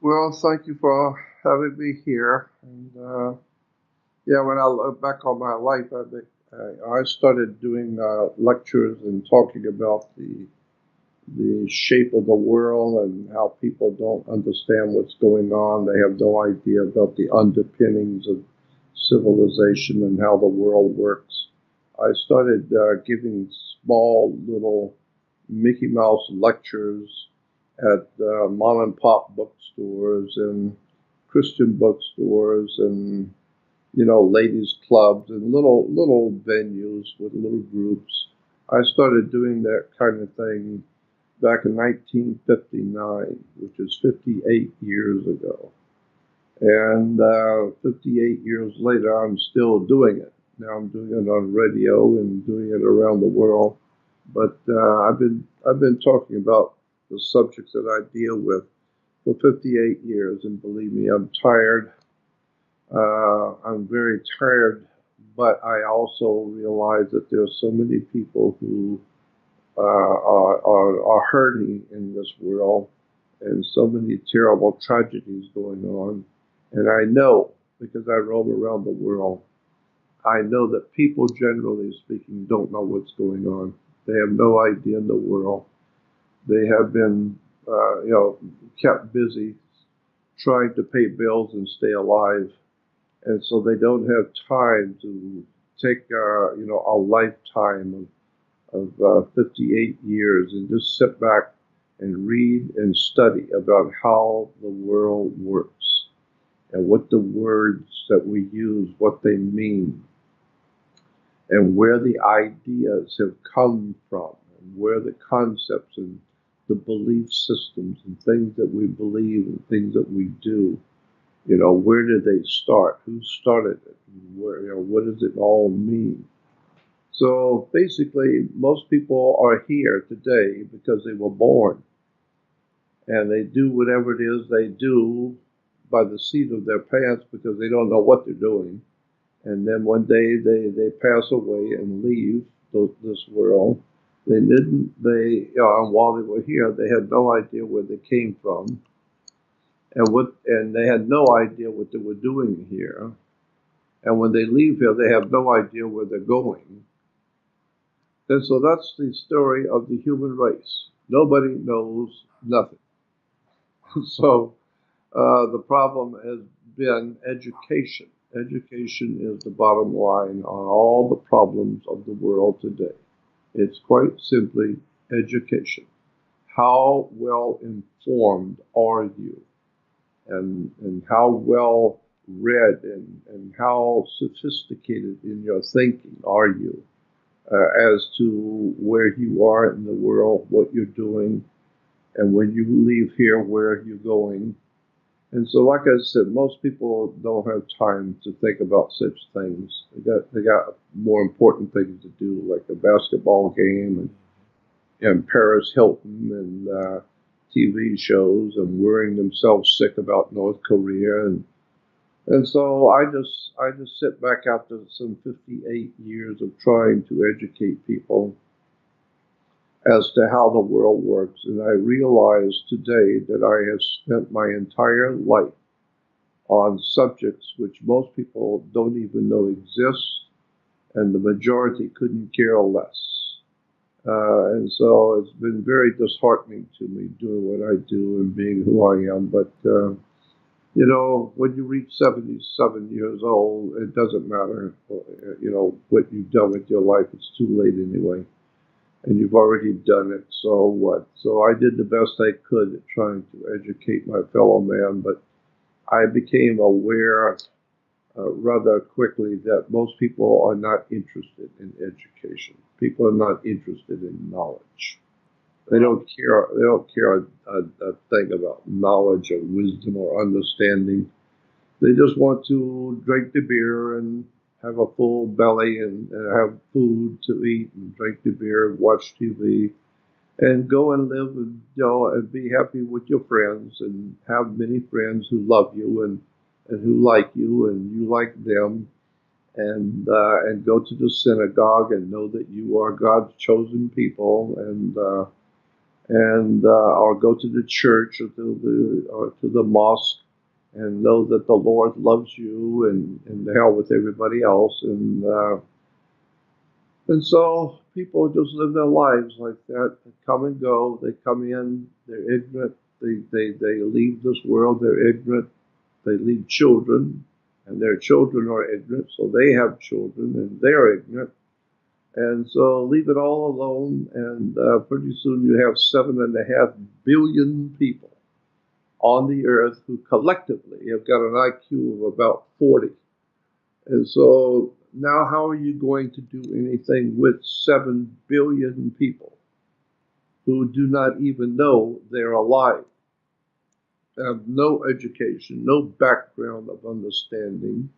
Well, thank you for having me here. And yeah, when I look back on my life, I started doing lectures and talking about the shape of the world and how people don't understand what's going on. They have no idea about the underpinnings of civilization and how the world works. I started giving small little Mickey Mouse lectures at mom and pop bookstores and Christian bookstores and ladies clubs and little venues with little groups. I started doing that kind of thing back in 1959, which is 58 years ago. And 58 years later, I'm still doing it. Now I'm doing it on radio and doing it around the world. But I've been talking about the subjects that I deal with for 58 years, and believe me, I'm tired. I'm very tired, but I also realize that there are so many people who are hurting in this world, and so many terrible tragedies going on. And I know, because I roam around the world, I know that people, generally speaking, don't know what's going on. They have no idea in the world. They have been, kept busy trying to pay bills and stay alive, and so they don't have time to take, a lifetime of 58 years and just sit back and read and study about how the world works and what the words that we use, what they mean, and where the ideas have come from, and where the concepts and the belief systems and things that we believe and things that we do, where did they start? Who started it? Where, what does it all mean? So basically, most people are here today because they were born, and they do whatever it is they do by the seat of their pants because they don't know what they're doing. And then one day they pass away and leave this world. And while they were here, they had no idea where they came from, and they had no idea what they were doing here. And when they leave here, they have no idea where they're going. And so that's the story of the human race. Nobody knows nothing. So the problem has been education. Education is the bottom line on all the problems of the world today. It's quite simply education. How well informed are you? And how well read and how sophisticated in your thinking are you as to where you are in the world, what you're doing, and when you leave here, where you're going. And so, like I said, most people don't have time to think about such things. They got more important things to do, like a basketball game and Paris Hilton and TV shows and worrying themselves sick about North Korea and so I just sit back after some 58 years of trying to educate people as to how the world works, and I realize today that I have spent my entire life on subjects which most people don't even know exist, and the majority couldn't care less. And so it's been very disheartening to me doing what I do and being who I am. But, when you reach 77 years old, it doesn't matter, what you've done with your life. It's too late anyway. And you've already done it, so what? So I did the best I could at trying to educate my fellow man, but I became aware rather quickly that most people are not interested in education. People are not interested in knowledge. They don't care. They don't care a thing about knowledge or wisdom or understanding. They just want to drink the beer and have a full belly and have food to eat and drink the beer and watch TV and go and live and be happy with your friends and have many friends who love you and who like you and you like them and go to the synagogue and know that you are God's chosen people and or go to the church or to the mosque and know that the Lord loves you, and the hell with everybody else, and so people just live their lives like that. They come and go. They come in. They're ignorant. They leave this world. They're ignorant. They leave children, and their children are ignorant. So they have children, and they're ignorant. And so leave it all alone, and pretty soon you have 7.5 billion people on the earth who collectively have got an IQ of about 40. And so now how are you going to do anything with 7 billion people who do not even know they're alive, have no education, no background of understanding,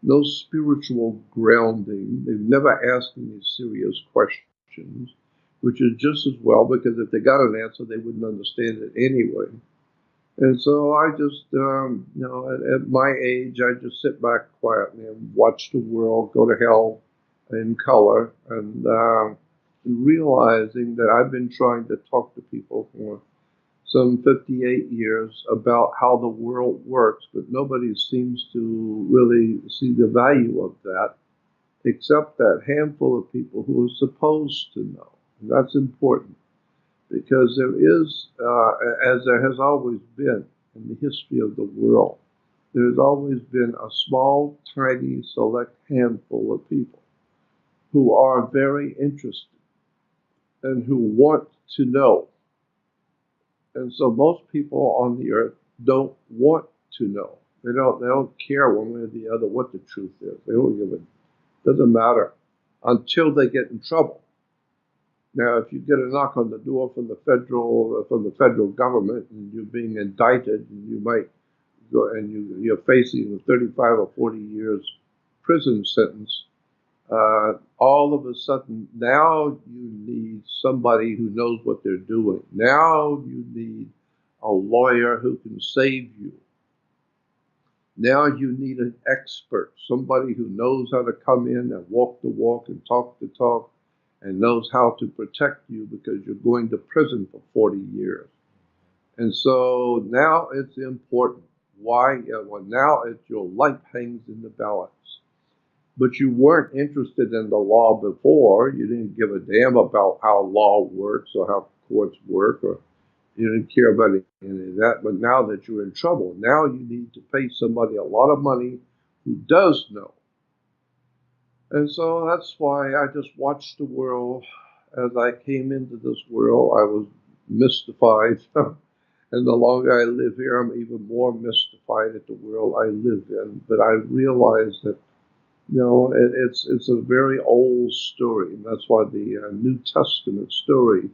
no spiritual grounding? They've never asked any serious questions, which is just as well, because if they got an answer, they wouldn't understand it anyway. And so I just, at my age, I just sit back quietly and watch the world go to hell in color, and realizing that I've been trying to talk to people for some 58 years about how the world works, but nobody seems to really see the value of that, except that handful of people who are supposed to know. And that's important, because there is, as there has always been in the history of the world, there has always been a small, tiny, select handful of people who are very interested and who want to know. And so most people on the earth don't want to know. They don't care one way or the other what the truth is. They don't give it. Doesn't matter until they get in trouble. Now, if you get a knock on the door from the federal government, and you're being indicted, and you might go, and you're facing a 35 or 40 years prison sentence, all of a sudden now you need somebody who knows what they're doing. Now you need a lawyer who can save you. Now you need an expert, somebody who knows how to come in and walk the walk and talk the talk, and knows how to protect you, because you're going to prison for 40 years. And so now it's important. Why? Well, now your life hangs in the balance. But you weren't interested in the law before. You didn't give a damn about how law works or how courts work, or you didn't care about any of that. But now that you're in trouble, now you need to pay somebody a lot of money who does know. And so that's why I just watched the world. As I came into this world, I was mystified. And the longer I live here, I'm even more mystified at the world I live in. But I realize that, it's a very old story. And that's why the New Testament story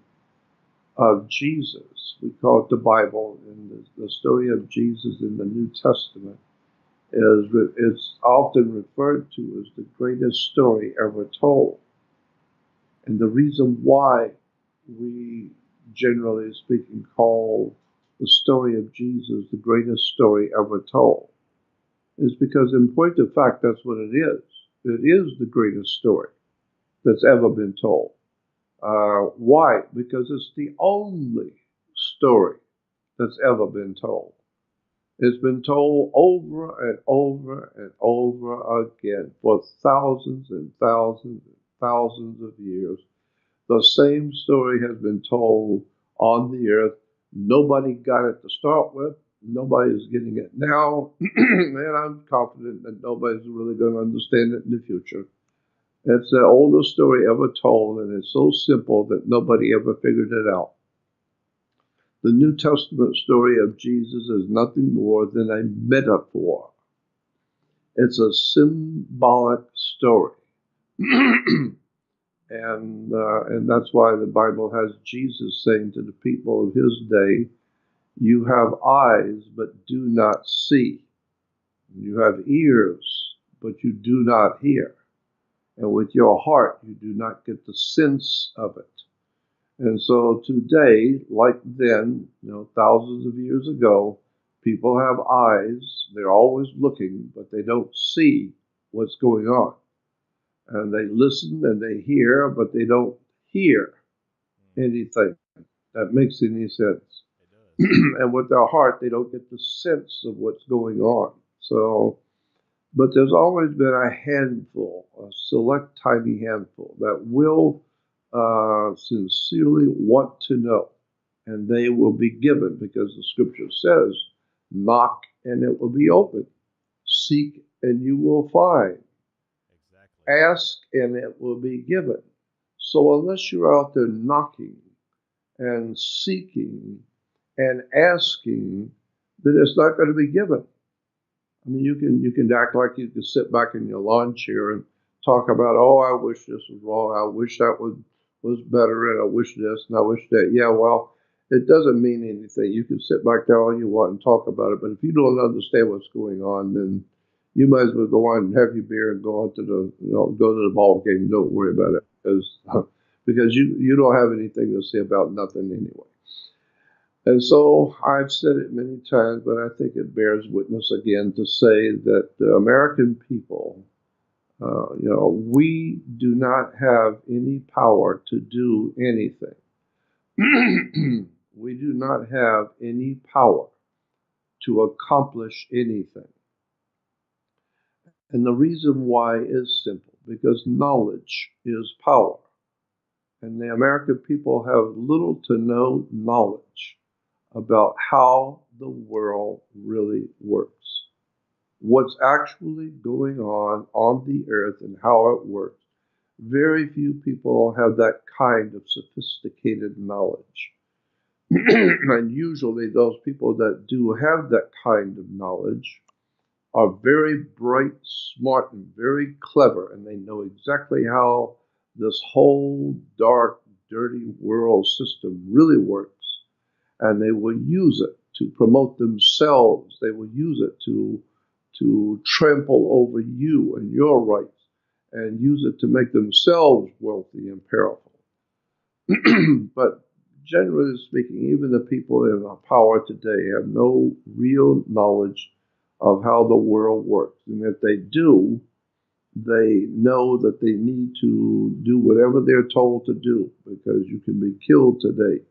of Jesus, we call it the Bible, and the story of Jesus in the New Testament it's often referred to as the greatest story ever told. And the reason why we, generally speaking, call the story of Jesus the greatest story ever told is because, in point of fact, that's what it is. It is the greatest story that's ever been told. Why? Because it's the only story that's ever been told. It's been told over and over and over again for thousands and thousands and thousands of years. The same story has been told on the earth. Nobody got it to start with. Nobody's getting it now. And I'm confident that nobody's really going to understand it in the future. It's the oldest story ever told, and it's so simple that nobody ever figured it out. The New Testament story of Jesus is nothing more than a metaphor. It's a symbolic story. and that's why the Bible has Jesus saying to the people of his day, you have eyes but do not see. You have ears but you do not hear. And with your heart you do not get the sense of it. And so today, like then, thousands of years ago, people have eyes. They're always looking, but they don't see what's going on. And they listen and they hear, but they don't hear anything. that makes any sense. It does. And with their heart, they don't get the sense of what's going on. So, but there's always been a handful, a select tiny handful, that will sincerely want to know, and they will be given because the scripture says, knock and it will be open, seek and you will find, Exactly. ask and it will be given. So unless you're out there knocking and seeking and asking, then it's not going to be given. I mean, you can act like you can sit back in your lawn chair and talk about, oh, I wish this was wrong, I wish that was better, and I wish this and I wish that. Yeah, well, it doesn't mean anything. You can sit back there all you want and talk about it, but if you don't understand what's going on, then you might as well go on and have your beer and go on to go to the ball game. Don't worry about it because you don't have anything to say about nothing anyway. And so I've said it many times, but I think it bears witness again to say that the American people, we do not have any power to do anything. We do not have any power to accomplish anything. And the reason why is simple because knowledge is power. And the American people have little to no knowledge about how the world really works, what's actually going on the earth and how it works. Very few people have that kind of sophisticated knowledge. And usually those people that do have that kind of knowledge are very bright, smart, and very clever, and they know exactly how this whole dark, dirty world system really works. And they will use it to promote themselves. They will use it to trample over you and your rights and use it to make themselves wealthy and powerful. But generally speaking, even the people in power today have no real knowledge of how the world works. And if they do, they know that they need to do whatever they're told to do because you can be killed today.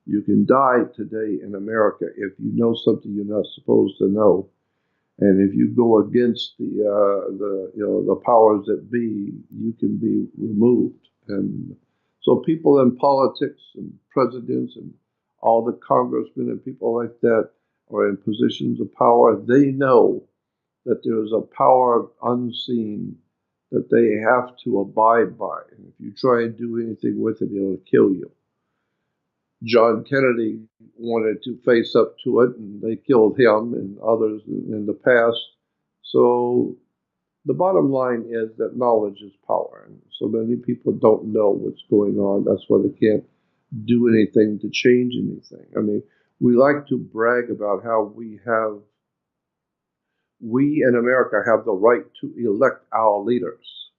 You can die today in America if you know something you're not supposed to know, and if you go against the powers that be, you can be removed. And so people in politics and presidents and all the congressmen and people like that are in positions of power. They know that there is a power unseen that they have to abide by, and if you try and do anything with it, it'll kill you. John Kennedy wanted to face up to it, and they killed him and others in the past. So the bottom line is that knowledge is power, and so many people don't know what's going on. That's why they can't do anything to change anything. I mean, we like to brag about how we in America have the right to elect our leaders,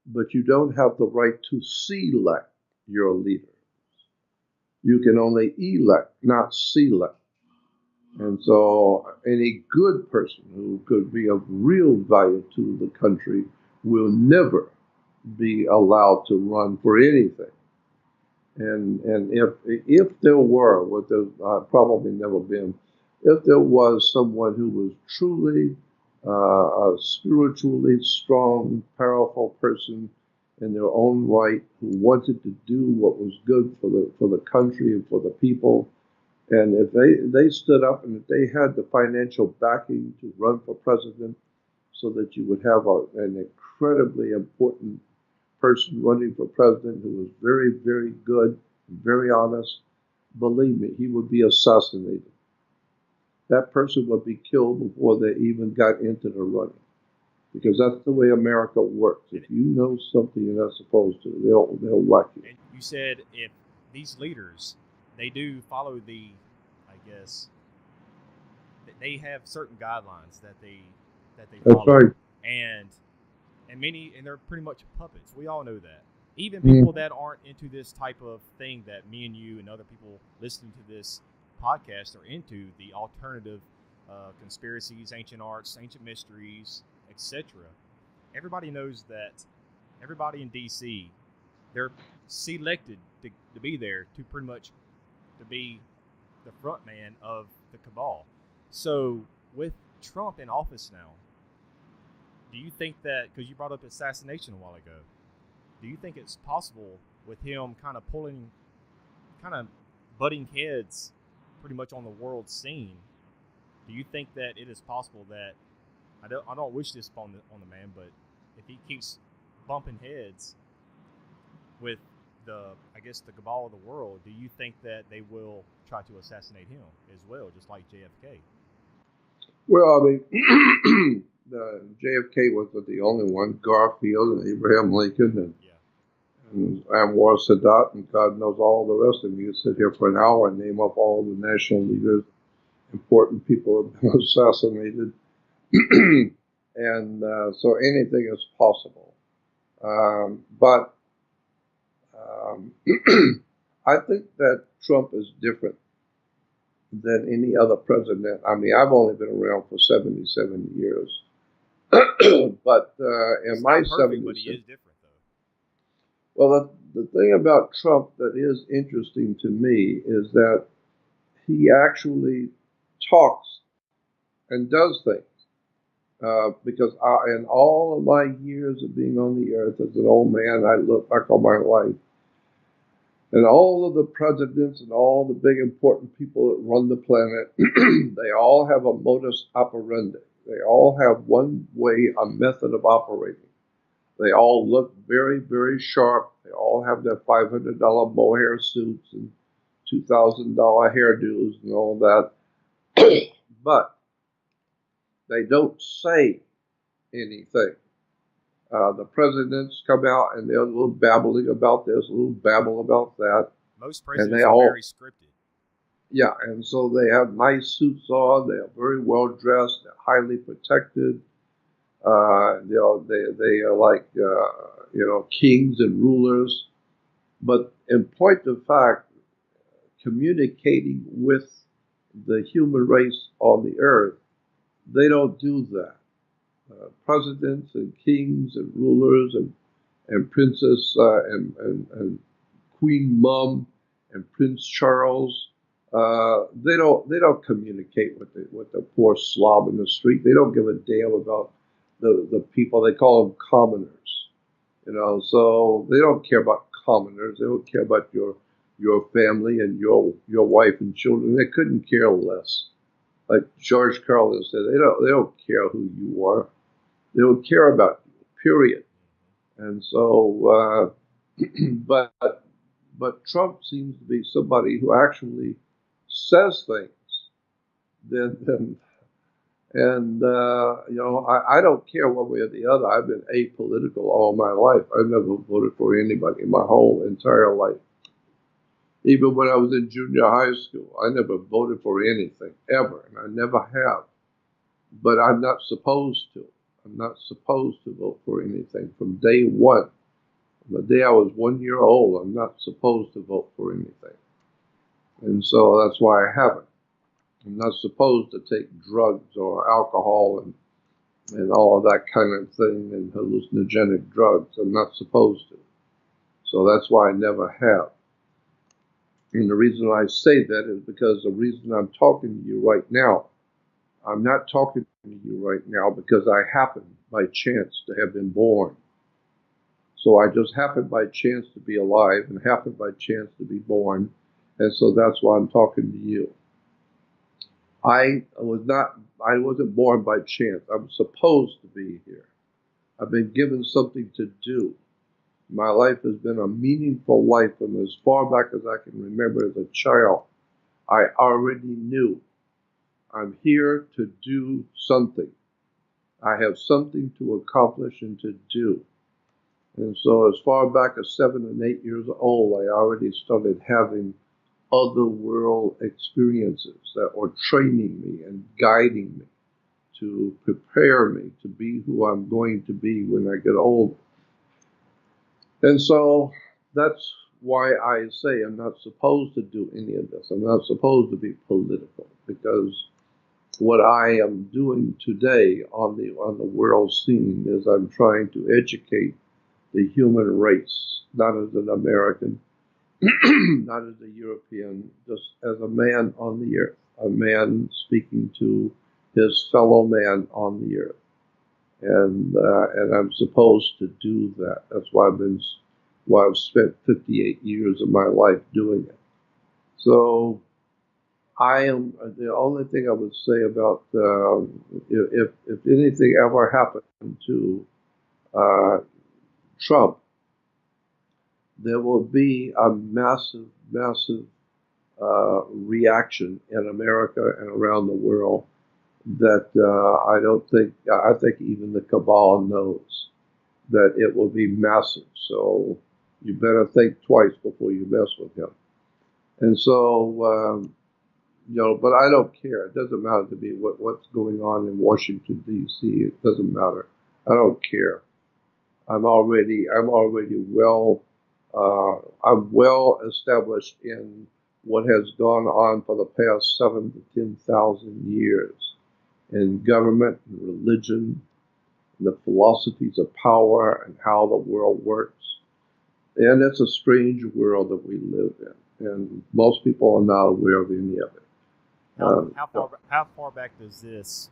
but you don't have the right to select your leader. You can only elect, not select. And so any good person who could be of real value to the country will never be allowed to run for anything. And if there were, what there's probably never been, if there was someone who was truly a spiritually strong, powerful person in their own right, who wanted to do what was good for the country and for the people, and if they stood up and if they had the financial backing to run for president so that you would have an incredibly important person running for president who was very, very good, very honest, believe me, he would be assassinated. That person would be killed before they even got into the running. Because that's the way America works. If you know something you're not supposed to, they'll whack you. And you said if these leaders, they do follow I guess, they have certain guidelines that they That's follow, right. and and they're pretty much puppets. We all know that. Even people that aren't into this type of thing that me and you and other people listening to this podcast are into, the alternative conspiracies, ancient arts, ancient mysteries, etc. Everybody knows that everybody in DC, they're selected to be there to pretty much to be the front man of the Cabal. So with Trump in office now, do you think that, because you brought up assassination a while ago, do you think it's possible with him kind of butting heads pretty much on the world scene? Do you think that it is possible that, I don't wish this on the man, but if he keeps bumping heads with the Cabal of the world, do you think that they will try to assassinate him as well, just like JFK? Well, I mean, the JFK wasn't the only one. Garfield and Abraham Lincoln and Anwar Sadat and God knows all the rest of them. You sit here for an hour and name up all the national leaders, important people have been assassinated. And so anything is possible. But I think that Trump is different than any other president. I mean, I've only been around for 77 years. But in my 70s... But he is different, though. Well, the thing about Trump that is interesting to me is that he actually talks and does things. Because in all of my years of being on the earth as an old man, I look back on my life, and all of the presidents and all the big important people that run the planet, they all have a modus operandi. They all have one way, a method of operating. They all look very, very sharp. They all have their $500 mohair suits and $2,000 hairdos and all that. But they don't say anything. The presidents come out and they're a little babbling about this, a little babble about that. Most presidents are very scripted. Yeah, and so they have nice suits on. They are very well dressed. They're highly protected. They are like kings and rulers. But in point of fact, communicating with the human race on the earth, they don't do that. Presidents and kings and rulers and Princess and Queen Mum and Prince Charles, they don't communicate with the poor slob in the street. They don't give a damn about the people. They call them commoners, So they don't care about commoners. They don't care about your family and your wife and children. They couldn't care less. Like George Carlin said, they don't care who you are. They don't care about you, period. And so, but Trump seems to be somebody who actually says things. I don't care one way or the other. I've been apolitical all my life. I've never voted for anybody my whole entire life. Even when I was in junior high school, I never voted for anything, ever, and I never have. But I'm not supposed to. I'm not supposed to vote for anything from day one. From the day I was 1 year old, I'm not supposed to vote for anything. And so that's why I haven't. I'm not supposed to take drugs or alcohol and all of that kind of thing and hallucinogenic drugs. I'm not supposed to. So that's why I never have. And the reason I say that is because the reason I'm talking to you right now, I'm not talking to you right now because I happen by chance to have been born. So I just happened by chance to be alive and happened by chance to be born. And so that's why I'm talking to you. I wasn't born by chance. I'm supposed to be here. I've been given something to do. My life has been a meaningful life from as far back as I can remember as a child. I already knew I'm here to do something. I have something to accomplish and to do. And so as far back as 7 and 8 years old, I already started having otherworld experiences that were training me and guiding me to prepare me to be who I'm going to be when I get older. And so that's why I say I'm not supposed to do any of this. I'm not supposed to be political, because what I am doing today on the world scene is I'm trying to educate the human race, not as an American, not as a European, just as a man on the earth, a man speaking to his fellow man on the earth. And I'm supposed to do that. That's why I've spent 58 years of my life doing it. So I am the only thing I would say about if anything ever happened to Trump, there will be a massive reaction in America and around the world that I think even the Cabal knows that it will be massive. So you better think twice before you mess with him. And so, but I don't care. It doesn't matter to me what's going on in Washington, D.C. It doesn't matter. I don't care. I'm already I'm well established in what has gone on for the past 7 to 10,000 years in government and religion, and the philosophies of power and how the world works. And it's a strange world that we live in, and most people are not aware of any of it. How far back does this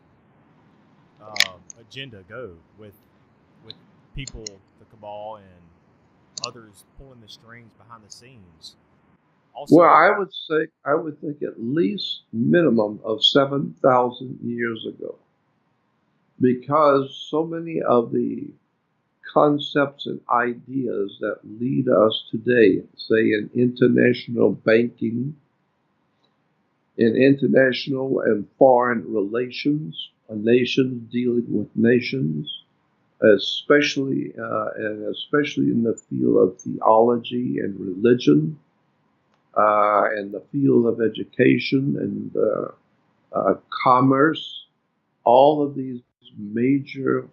agenda go with people, the Cabal, and others pulling the strings behind the scenes? Also, well, I would think at least minimum of 7,000 years ago, because so many of the concepts and ideas that lead us today, say in international banking, in international and foreign relations, nations dealing with nations, especially in the field of theology and religion, and the field of education and commerce. All of these major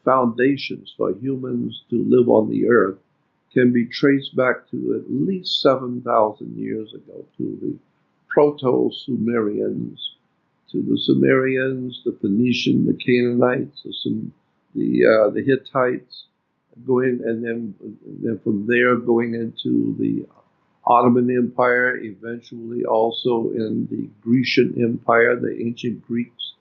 foundations for humans to live on the earth can be traced back to at least 7,000 years ago, to the proto-Sumerians, the Phoenician, the Canaanites, the Hittites, going, and then from there going into the Ottoman Empire, eventually also in the Grecian Empire. The ancient Greeks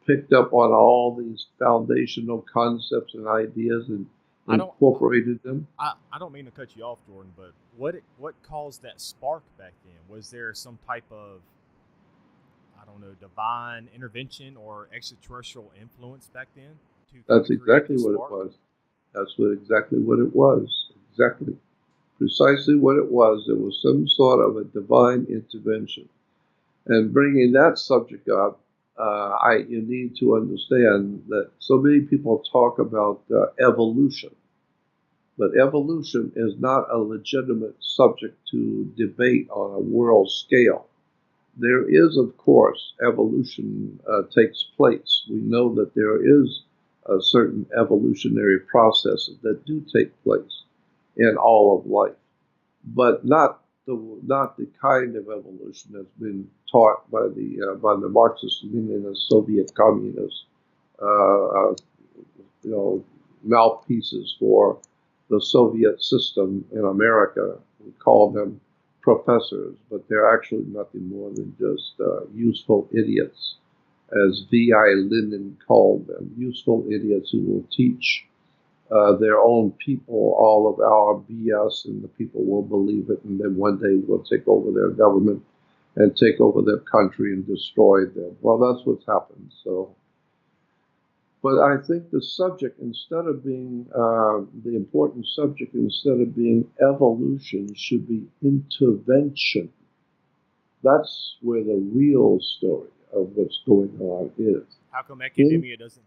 picked up on all these foundational concepts and ideas and incorporated them. I don't mean to cut you off, Jordan, but what caused that spark back then? Was there some type of, I don't know, divine intervention or extraterrestrial influence back then? That's exactly what it was. Exactly what it was. Exactly. Precisely what it was. There was some sort of a divine intervention. And bringing that subject up, you need to understand that so many people talk about evolution, but evolution is not a legitimate subject to debate on a world scale. There is, of course, evolution takes place. We know that there is certain evolutionary processes that do take place in all of life, but not the kind of evolution that's been taught by the Marxist-Leninist Soviet communists, mouthpieces for the Soviet system in America. We call them professors, but they're actually nothing more than just useful idiots, as V.I. Lenin called them, useful idiots who will teach their own people all of our BS, and the people will believe it, and then one day we'll take over their government and take over their country and destroy them. Well, that's what's happened. So, but I think the subject, instead of being the important subject, instead of being evolution, should be intervention. That's where the real story of what's going on is. How come academia doesn't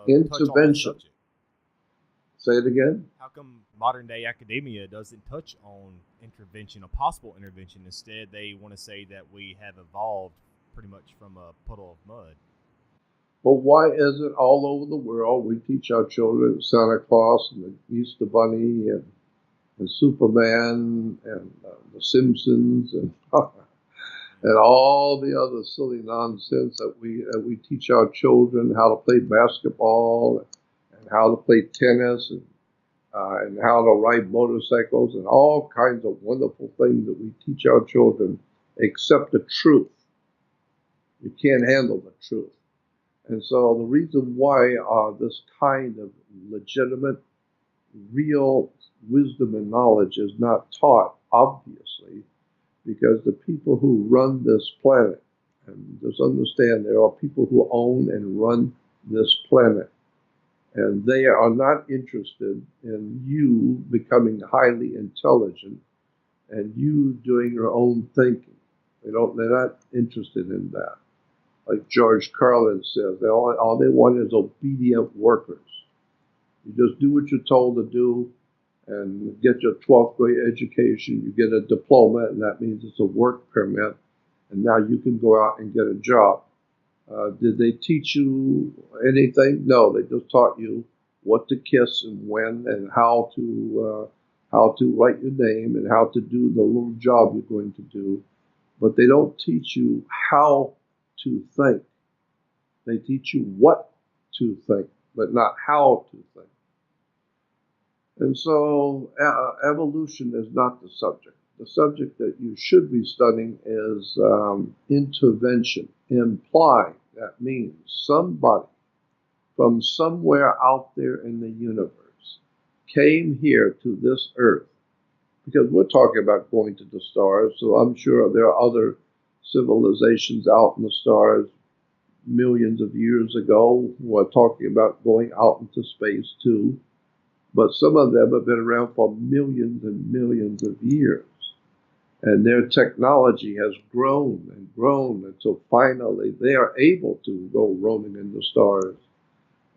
intervention. touch on that subject? Say it again? How come modern-day academia doesn't touch on intervention, a possible intervention? Instead, they want to say that we have evolved pretty much from a puddle of mud. Well, why is it all over the world we teach our children Santa Claus and the Easter Bunny and Superman and the Simpsons and and all the other silly nonsense that we teach our children, how to play basketball and how to play tennis and how to ride motorcycles and all kinds of wonderful things that we teach our children, except the truth. You can't handle the truth. And so the reason why this kind of legitimate, real wisdom and knowledge is not taught, obviously, because the people who run this planet, and just understand there are people who own and run this planet, and they are not interested in you becoming highly intelligent and you doing your own thinking. They're not interested in that. Like George Carlin says, all they want is obedient workers. You just do what you're told to do and get your 12th grade education. You get a diploma, and that means it's a work permit, and now you can go out and get a job. Did they teach you anything? No, they just taught you what to kiss and when and how to write your name and how to do the little job you're going to do. But they don't teach you how to think. They teach you what to think, but not how to think. And so evolution is not the subject. The subject that you should be studying is intervention. Imply, that means somebody from somewhere out there in the universe came here to this earth. Because we're talking about going to the stars, so I'm sure there are other civilizations out in the stars millions of years ago who are talking about going out into space too. But some of them have been around for millions and millions of years. And their technology has grown and grown until finally they are able to go roaming in the stars.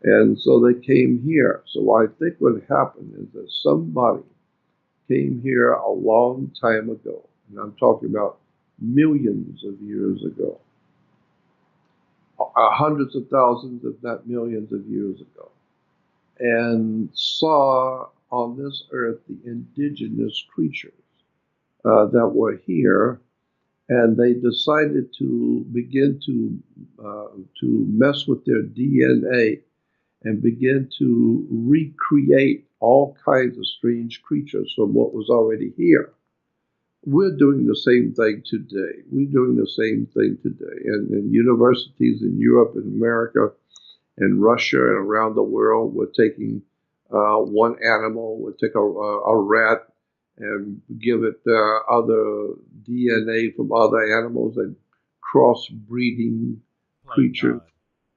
And so they came here. So I think what happened is that somebody came here a long time ago. And I'm talking about millions of years ago. Hundreds of thousands, if not millions of years ago. And saw on this earth the indigenous creatures that were here, and they decided to begin to mess with their DNA and begin to recreate all kinds of strange creatures from what was already here. We're doing the same thing today. We're doing the same thing today. And in universities in Europe and America and Russia and around the world, we're taking one animal, we'll take a rat and give it other DNA from other animals and crossbreeding creatures.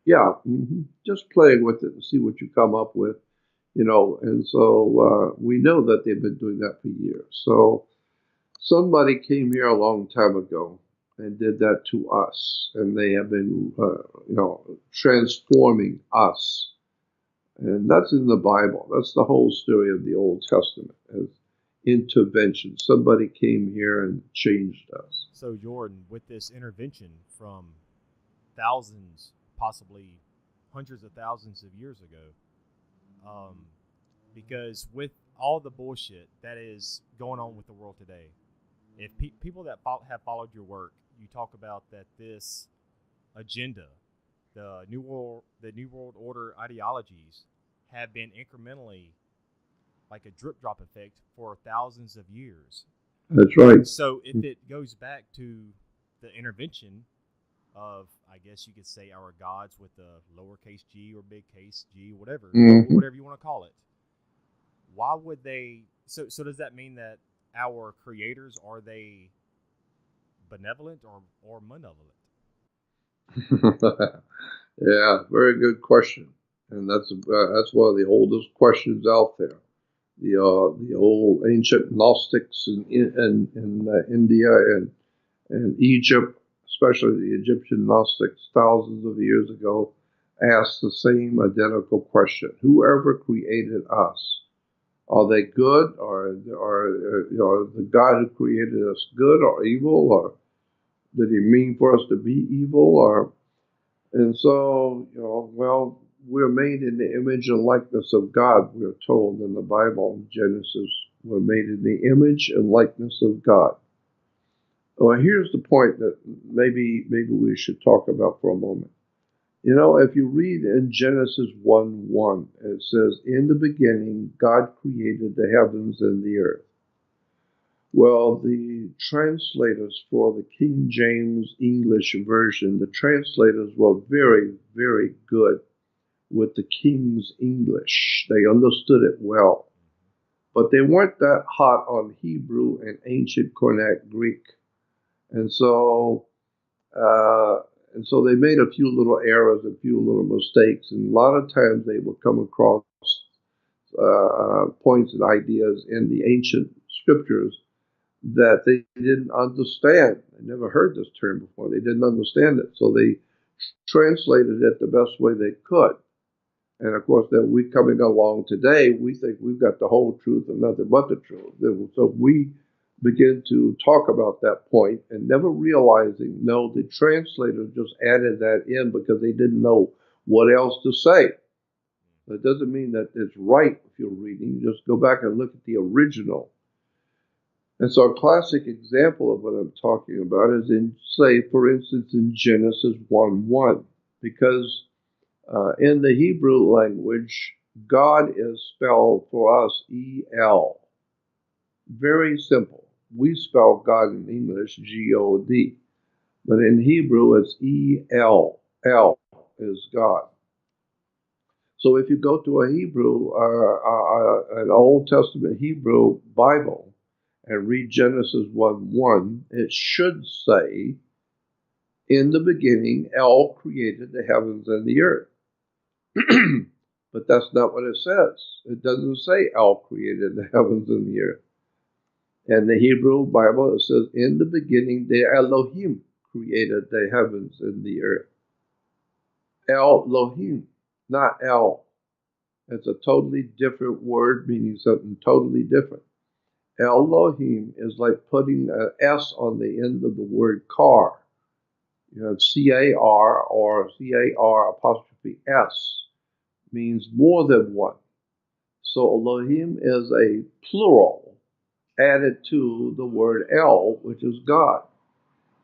Yeah, just playing with it and see what you come up with, And so we know that they've been doing that for years. So somebody came here a long time ago and did that to us, and they have been, transforming us. And that's in the Bible. That's the whole story of the Old Testament as intervention. Somebody came here and changed us. So, Jordan, with this intervention from thousands, possibly hundreds of thousands of years ago, because with all the bullshit that is going on with the world today, if people that have followed your work, you talk about that this agenda, the New World Order ideologies, have been incrementally like a drip drop effect for thousands of years. That's right. So if it goes back to the intervention of, I guess you could say, our gods with the lowercase g or big case g, whatever you want to call it, why would they? So does that mean that our creators, are they benevolent or malevolent? Yeah, very good question, and that's one of the oldest questions out there. The old ancient Gnostics in India and Egypt, especially the Egyptian Gnostics thousands of years ago, asked the same identical question: whoever created us, are they good, or the God who created us good or evil, or did he mean for us to be evil, and so, well, we're made in the image and likeness of God, we're told in the Bible, in Genesis. We're made in the image and likeness of God. Well, here's the point that maybe we should talk about for a moment. You know, if you read in Genesis 1:1, it says, "In the beginning, God created the heavens and the earth." Well, the translators for the King James English version, the translators were very, very good with the King's English. They understood it well. But they weren't that hot on Hebrew and ancient Koine Greek. And so uh, they made a few little errors, a few little mistakes, and a lot of times they would come across points and ideas in the ancient scriptures that they didn't understand. They never heard this term before. They didn't understand it. So they translated it the best way they could. And of course, that we coming along today, we think we've got the whole truth and nothing but the truth. So we begin to talk about that point and never realizing, no, the translators just added that in because they didn't know what else to say. That doesn't mean that it's right if you're reading. You just go back and look at the original. And so a classic example of what I'm talking about is in, say, for instance, in Genesis 1:1, because in the Hebrew language, God is spelled for us E-L. Very simple. We spell God in English G-O-D. But in Hebrew, it's E-L. L is God. So if you go to a Hebrew, an Old Testament Hebrew Bible, and read Genesis 1:1, it should say, "In the beginning, El created the heavens and the earth." But that's not what it says. It doesn't say El created the heavens and the earth. In the Hebrew Bible, it says, "In the beginning, the Elohim created the heavens and the earth." Elohim, not El. It's a totally different word meaning something totally different. Elohim is like putting an S on the end of the word car. You have C-A-R or C-A-R apostrophe S, means more than one. So Elohim is a plural added to the word El, which is God.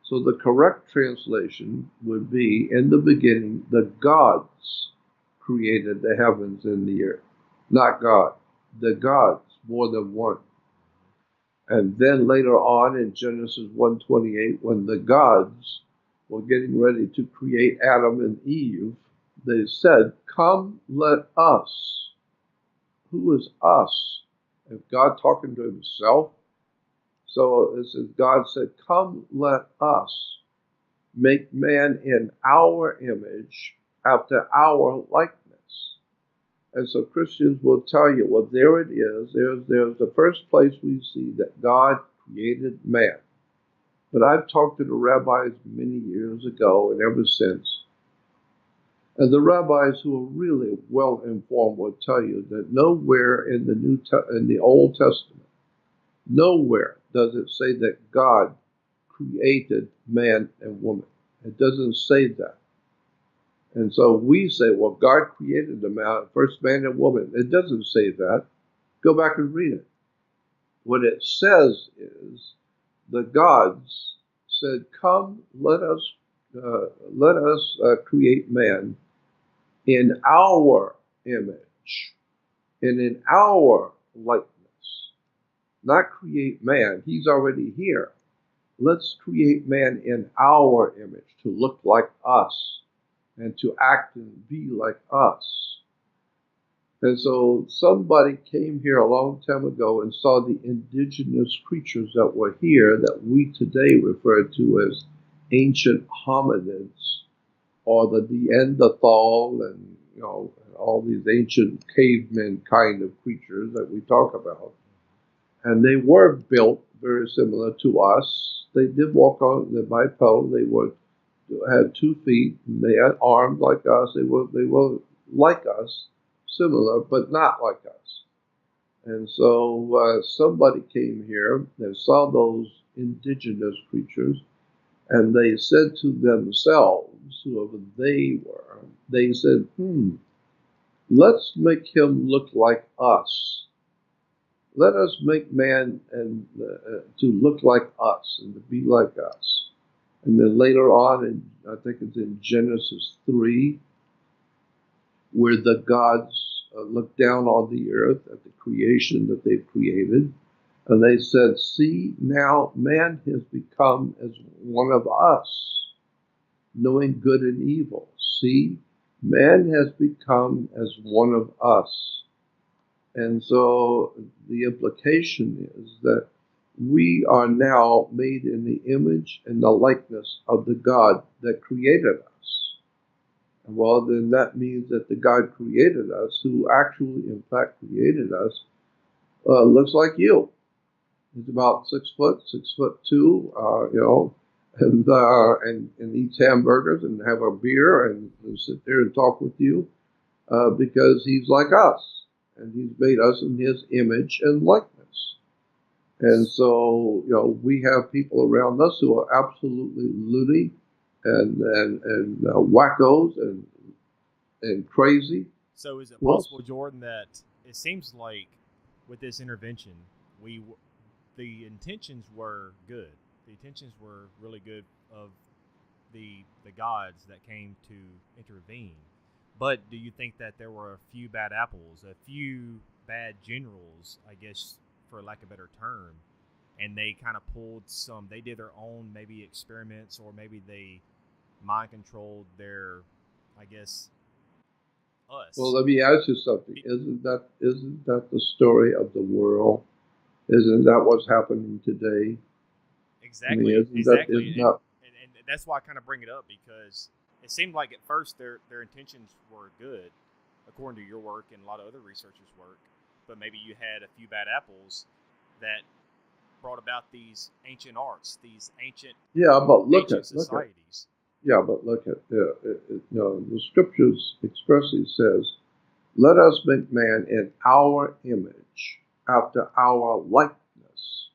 So the correct translation would be, "In the beginning, the gods created the heavens and the earth." Not God. The gods, more than one. And then later on in Genesis 1:28, when the gods were getting ready to create Adam and Eve, they said, "Come, let us." Who is us? Is God talking to himself? So it says, God said, "Come, let us make man in our image, after our likeness." And so Christians will tell you, well, there it is. There's the first place we see that God created man. But I've talked to the rabbis many years ago and ever since. And the rabbis who are really well informed will tell you that nowhere in the Old Testament, nowhere does it say that God created man and woman. It doesn't say that. And so we say, well, God created the first man and woman. It doesn't say that. Go back and read it. What it says is the gods said, "Come, let us create man in our image and in our likeness." Not create man. He's already here. Let's create man in our image to look like us and to act and be like us. And so somebody came here a long time ago and saw the indigenous creatures that were here that we today refer to as ancient hominids, or the Neanderthal, and all these ancient cavemen kind of creatures that we talk about. And they were built very similar to us. They did walk on the bipedal. They had 2 feet, and they had arms like us. They were like us, similar, but not like us. And so somebody came here and saw those indigenous creatures, and they said to themselves, whoever they were, they said, let's make him look like us. Let us make man and to look like us and to be like us. And then later on, I think it's in Genesis 3, where the gods looked down on the earth at the creation that they've created, and they said, see, now man has become as one of us, knowing good and evil. See, man has become as one of us. And so the implication is that we are now made in the image and the likeness of the God that created us. Well, then that means that the God created us, who actually, in fact, created us, looks like you. He's about 6', 6'2", and eats hamburgers and have a beer and sit there and talk with you, because he's like us, and he's made us in his image and likeness. And so, we have people around us who are absolutely loony and wackos and crazy. So is it possible, Jordan, that it seems like with this intervention, the intentions were good. The intentions were really good of the gods that came to intervene. But do you think that there were a few bad apples, a few bad generals, I guess, for lack of a better term, and they kind of they did their own maybe experiments, or maybe they mind controlled their, I guess, us? Well, let me ask you something. Isn't that the story of the world? Isn't that what's happening today? Exactly. Exactly. And that's why I kind of bring it up, because it seemed like at first their intentions were good, according to your work and a lot of other researchers' work. But maybe you had a few bad apples that brought about these ancient arts, these ancient societies. The scriptures expressly says, "Let us make man in our image, after our likeness."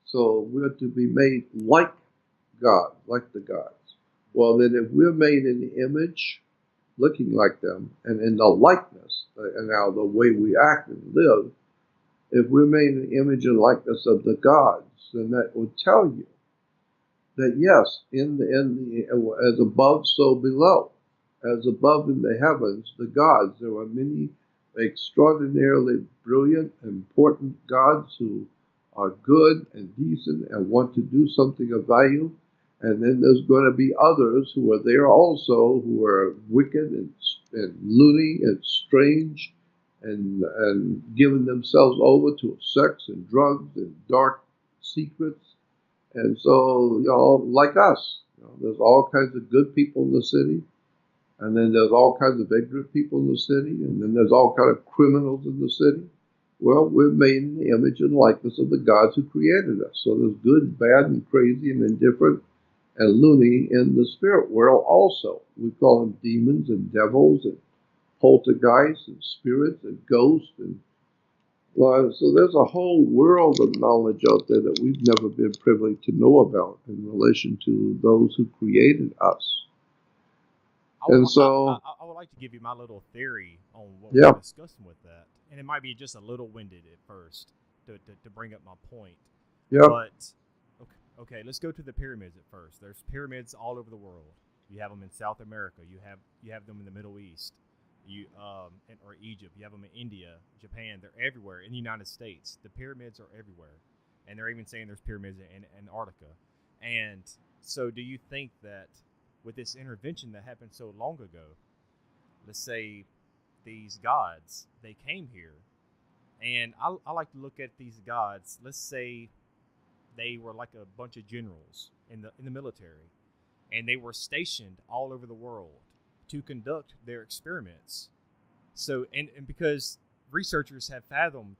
So we're to be made like God, like the gods. Well, then if we're made in the image, looking like them, and in the likeness, and now the way we act and live, if we're made in the image and likeness of the gods, then that would tell you that yes, as above, so below. As above in the heavens, the gods, there are many extraordinarily brilliant, important gods who are good and decent and want to do something of value. And then there's going to be others who are there also, who are wicked and loony and strange, and giving themselves over to sex and drugs and dark secrets. And so, like us, there's all kinds of good people in the city, and then there's all kinds of ignorant people in the city, and then there's all kinds of criminals in the city. Well, we're made in the image and likeness of the gods who created us. So there's good, bad, and crazy, and indifferent, and loony in the spirit world also. We call them demons and devils and poltergeists and spirits and ghosts. So there's a whole world of knowledge out there that we've never been privileged to know about in relation to those who created us. I would like to give you my little theory on what we're discussing with that. And it might be just a little winded at first to bring up my point. Yeah. But, okay, let's go to the pyramids at first. There's pyramids all over the world. You have them in South America. You have them in the Middle East. Or Egypt. You have them in India, Japan. They're everywhere. In the United States, the pyramids are everywhere. And they're even saying there's pyramids in Antarctica. And so do you think that with this intervention that happened so long ago, let's say these gods, they came here, and I like to look at these gods, let's say they were like a bunch of generals in the military, and they were stationed all over the world to conduct their experiments. So, and because researchers have fathomed,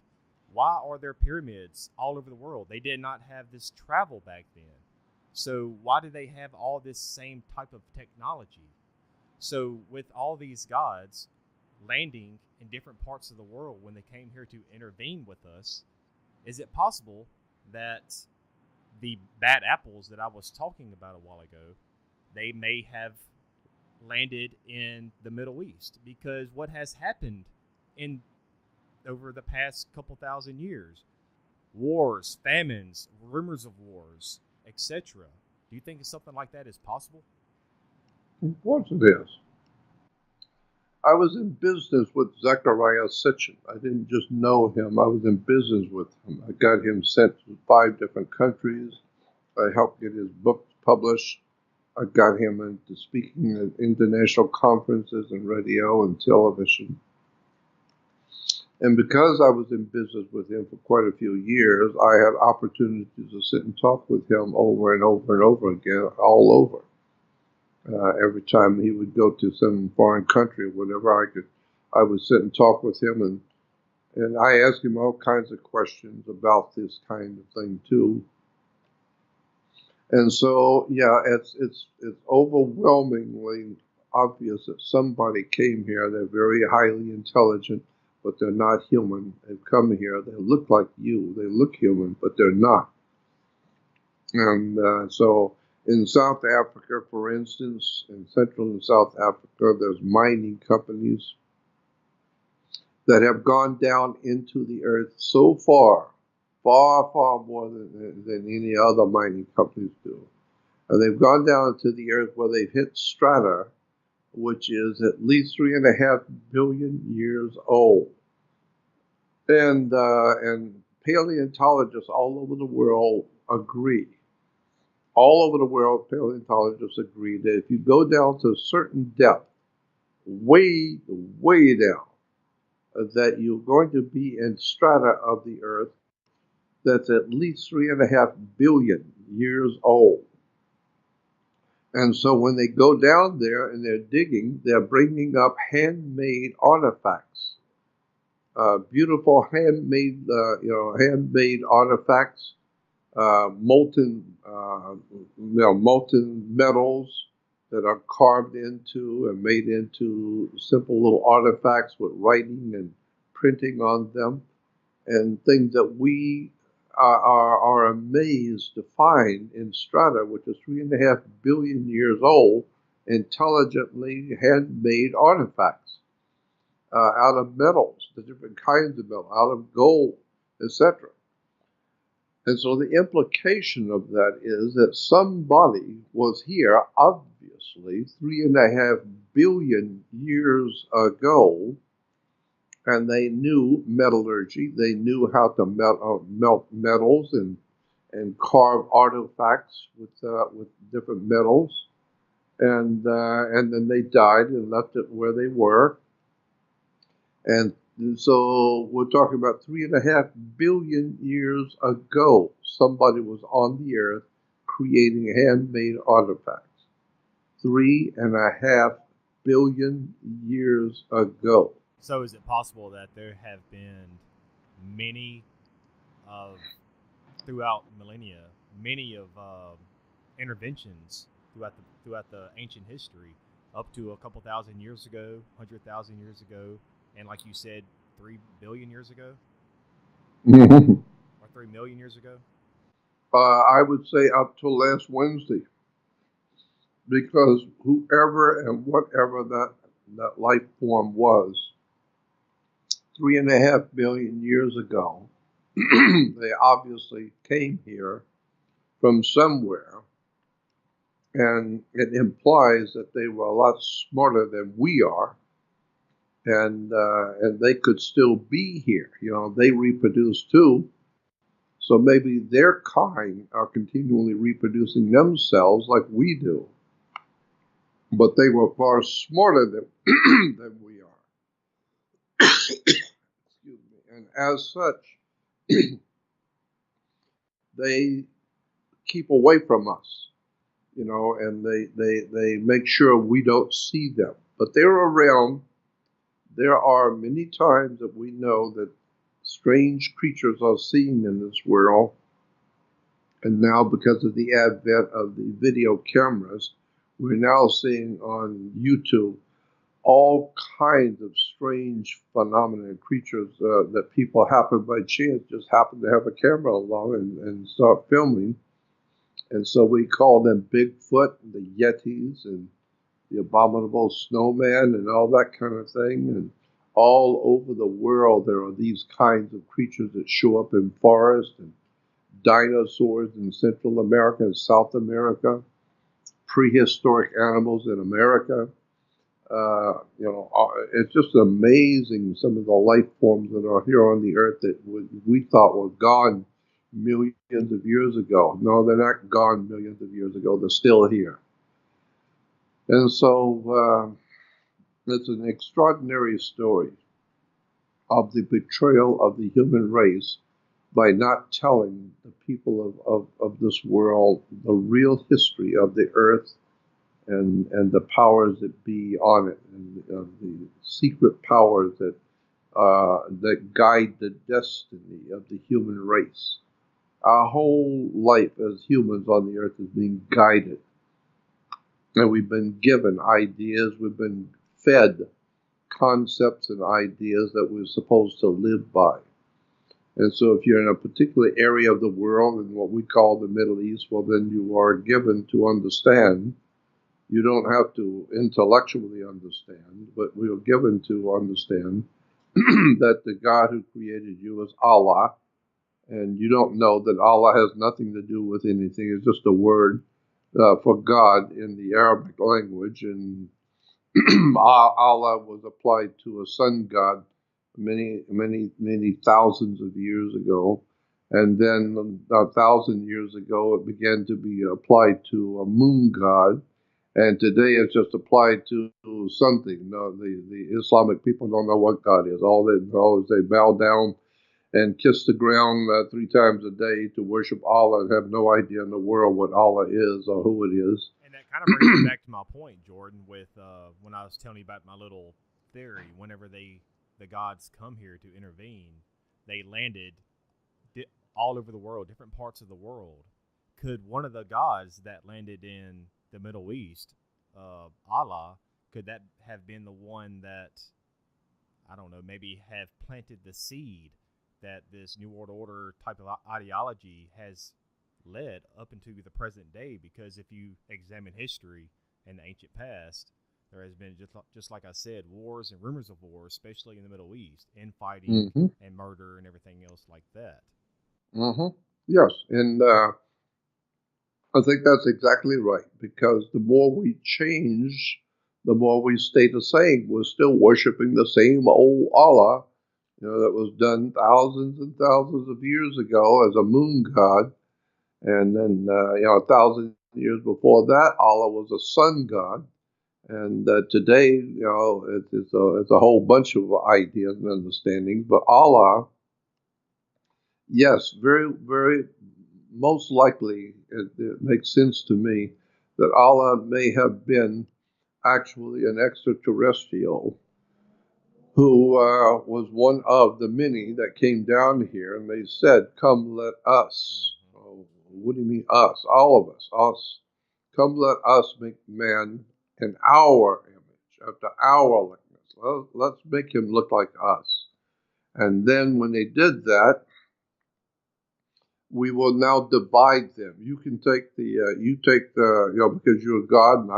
why are there pyramids all over the world? They did not have this travel back then. So why do they have all this same type of technology? So with all these gods landing in different parts of the world when they came here to intervene with us, is it possible that the bad apples that I was talking about a while ago, they may have landed in the Middle East? Because what has happened over the past couple thousand years, wars, famines, rumors of wars, etc. Do you think something like that is possible? Of course it is. I was in business with Zecharia Sitchin. I didn't just know him. I was in business with him. I got him sent to 5 different countries. I helped get his books published. I got him into speaking at international conferences and radio and television. And because I was in business with him for quite a few years, I had opportunities to sit and talk with him over and over and over again, all over. Every time he would go to some foreign country or whatever, I would sit and talk with him, and I asked him all kinds of questions about this kind of thing too. And so, yeah, it's overwhelmingly obvious that somebody came here. They're very highly intelligent, but they're not human. They've come here. They look like you. They look human, but they're not. And so in South Africa, for instance, in Central and South Africa, there's mining companies that have gone down into the earth so far, far more than any other mining companies do. And they've gone down into the earth where they've hit strata, which is at least 3.5 billion years old. And paleontologists all over the world agree. All over the world, paleontologists agree that if you go down to a certain depth, way down, that you're going to be in strata of the earth that's at least 3.5 billion years old. And so when they go down there and they're digging, they're bringing up handmade artifacts, beautiful handmade artifacts, molten metals that are carved into and made into simple little artifacts with writing and printing on them, and things that we are amazed to find in strata, which is 3.5 billion years old, intelligently handmade artifacts out of metals, the different kinds of metal, out of gold, etc. And so the implication of that is that somebody was here, obviously, 3.5 billion years ago, and they knew metallurgy. They knew how to melt metals and carve artifacts with different metals. And then they died and left it where they were. And so we're talking about 3.5 billion years ago, somebody was on the earth creating handmade artifacts. 3.5 billion years ago. So is it possible that there have been many throughout millennia, many of interventions throughout the ancient history, up to a couple thousand years ago, 100,000 years ago, and like you said, 3 billion years ago? Mm-hmm. Or 3 million years ago? I would say up till last Wednesday, because whoever and whatever that life form was, 3.5 billion years ago, they obviously came here from somewhere, and it implies that they were a lot smarter than we are, and they could still be here. You know, they reproduce too, so maybe their kind are continually reproducing themselves like we do, but they were far smarter than we are. Excuse me. And as such, they keep away from us, you know, and they make sure we don't see them. But they're around. There are many times that we know that strange creatures are seen in this world. And now, because of the advent of the video cameras, we're now seeing on YouTube all kinds of strange phenomena and creatures that people happen by chance, just happen to have a camera along and start filming. And so we call them Bigfoot, and the Yetis, and the abominable snowman, and all that kind of thing. And all over the world, there are these kinds of creatures that show up in forests, and dinosaurs in Central America and South America, prehistoric animals in America. It's just amazing some of the life forms that are here on the earth that we thought were gone millions of years ago. No, they're not gone millions of years ago. They're still here. And so it's an extraordinary story of the betrayal of the human race by not telling the people of this world the real history of the earth and the powers that be on it, and the secret powers that guide the destiny of the human race. Our whole life as humans on the earth is being guided. And we've been given ideas, we've been fed concepts and ideas that we're supposed to live by. And so if you're in a particular area of the world, in what we call the Middle East, well, then you are given to understand. You don't have to intellectually understand, but we are given to understand that the God who created you is Allah. And you don't know that Allah has nothing to do with anything. It's just a word for God in the Arabic language. And Allah was applied to a sun god many thousands of years ago. And then 1,000 years ago, it began to be applied to a moon god. And today it's just applied to something. No, the Islamic people don't know what God is. All they know is they bow down and kiss the ground 3 times a day to worship Allah and have no idea in the world what Allah is or who it is. And that kind of brings me back to my point, Jordan, with when I was telling you about my little theory. Whenever the gods come here to intervene, they landed all over the world, different parts of the world. Could one of the gods that landed in the Middle East, Allah, could that have been the one that, I don't know, maybe have planted the seed that this New World Order type of ideology has led up into the present day? Because if you examine history and the ancient past, there has been, just like I said, wars and rumors of wars, especially in the Middle East, infighting and murder and everything else like that. Yes, and I think that's exactly right, because the more we change, the more we stay the same. We're still worshiping the same old Allah, that was done thousands and thousands of years ago as a moon god. And then, 1,000 years before that, Allah was a sun god. And today, it's a whole bunch of ideas and understandings. But Allah, yes, very, very most likely, it makes sense to me that Allah may have been actually an extraterrestrial who was one of the many that came down here, and they said, "Come, let us." Oh, what do you mean us? All of us. Us. Come, let us make man in our image, after our likeness. Let's make him look like us. And then when they did that, we will now divide them. You can take because you're a God and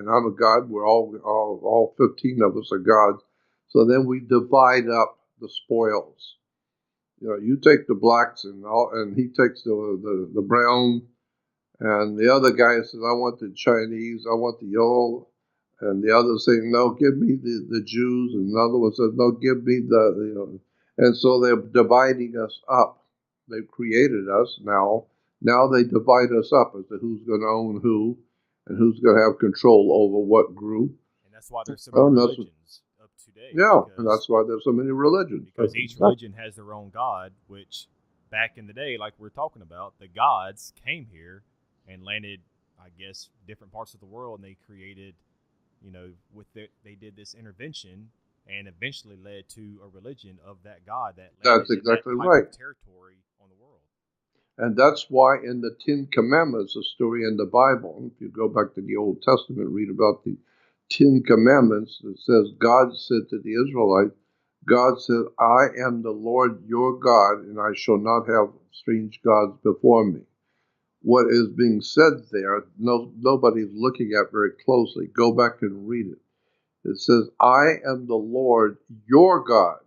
I'm a God. We're all 15 of us are gods. So then we divide up the spoils. You take the blacks and he takes the brown, and the other guy says, I want the Chinese, I want the yellow, and the other saying, no, give me the Jews, and another one says, no, give me and so they're dividing us up. They've created us now. Now they divide us up as to who's going to own who and who's going to have control over what group. And that's why there's so many religions up today. Yeah, and that's why there's so many religions. Because each religion has their own god, which back in the day, like we're talking about, the gods came here and landed, I guess, different parts of the world, and they created, they did this intervention and eventually led to a religion of that God that that's exactly right. Territory on the world. And that's why in the 10 Commandments, a story in the Bible, if you go back to the Old Testament, read about the 10 Commandments, it says, God said to the Israelites, God said, I am the Lord your God, and I shall not have strange gods before me. What is being said there, nobody's looking at very closely. Go back and read it. It says, I am the Lord your God.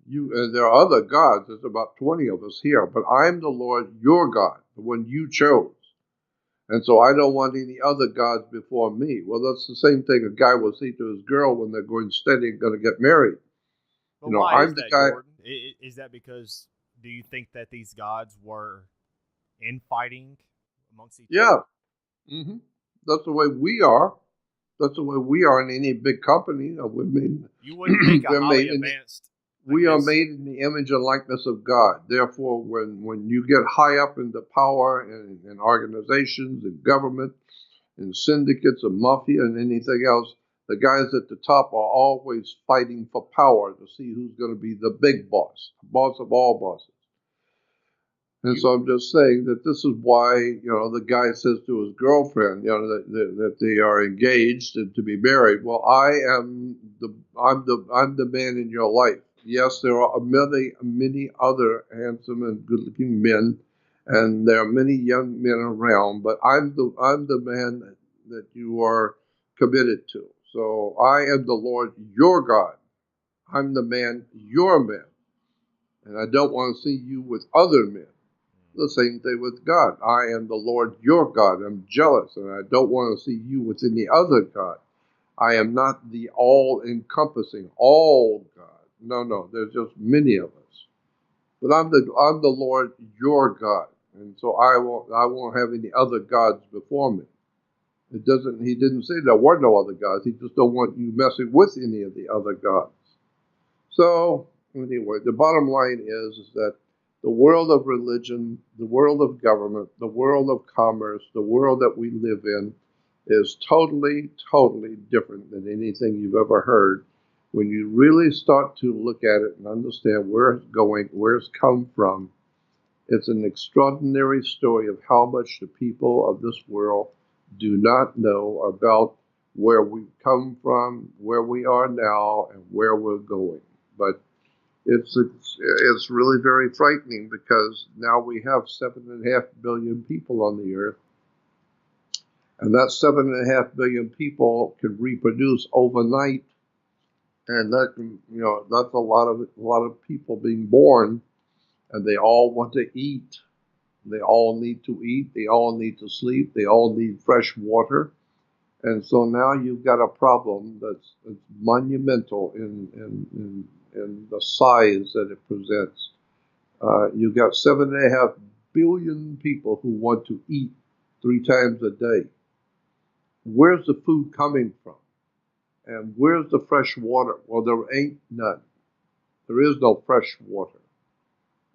There are other gods. There's about 20 of us here, but I'm the Lord your God, the one you chose. And so I don't want any other gods before me. Well, that's the same thing a guy will say to his girl when they're going steady and going to get married. But why is I'm the that, guy. Jordan? Is that because, do you think that these gods were infighting amongst each other? Yeah. That's the way we are. That's the way we are in any big company. We're made, You wouldn't think a we're highly made in the, advanced, I we are guess. made in the image and likeness of God. Therefore, when you get high up in the power and organizations and government and syndicates and mafia and anything else, the guys at the top are always fighting for power to see who's going to be the big boss, boss of all bosses. And so I'm just saying that this is why, the guy says to his girlfriend, that they are engaged and to be married. Well, I'm the man in your life. Yes, there are many other handsome and good-looking men, and there are many young men around. But I'm the man that you are committed to. So I am the Lord your God. I'm the man your man, and I don't want to see you with other men. The same thing with God. I am the Lord your God. I'm jealous, and I don't want to see you with any other God. I am not the all-encompassing, all God. No, there's just many of us. But I'm the Lord your God, and so I won't have any other gods before me. He didn't say there were no other gods. He just don't want you messing with any of the other gods. So anyway, the bottom line is that the world of religion, the world of government, the world of commerce, the world that we live in is totally, totally different than anything you've ever heard. When you really start to look at it and understand where it's going, where it's come from, it's an extraordinary story of how much the people of this world do not know about where we've come from, where we are now, and where we're going. But it's really very frightening because now we have 7.5 billion people on the earth, and that 7.5 billion people can reproduce overnight, and that's a lot of people being born, and they all want to eat. They all need to eat. They all need to sleep. They all need fresh water. And so now you've got a problem that's monumental in the size that it presents. You've got 7.5 billion people who want to eat 3 times a day. Where's the food coming from? And where's the fresh water? Well, there ain't none. There is no fresh water.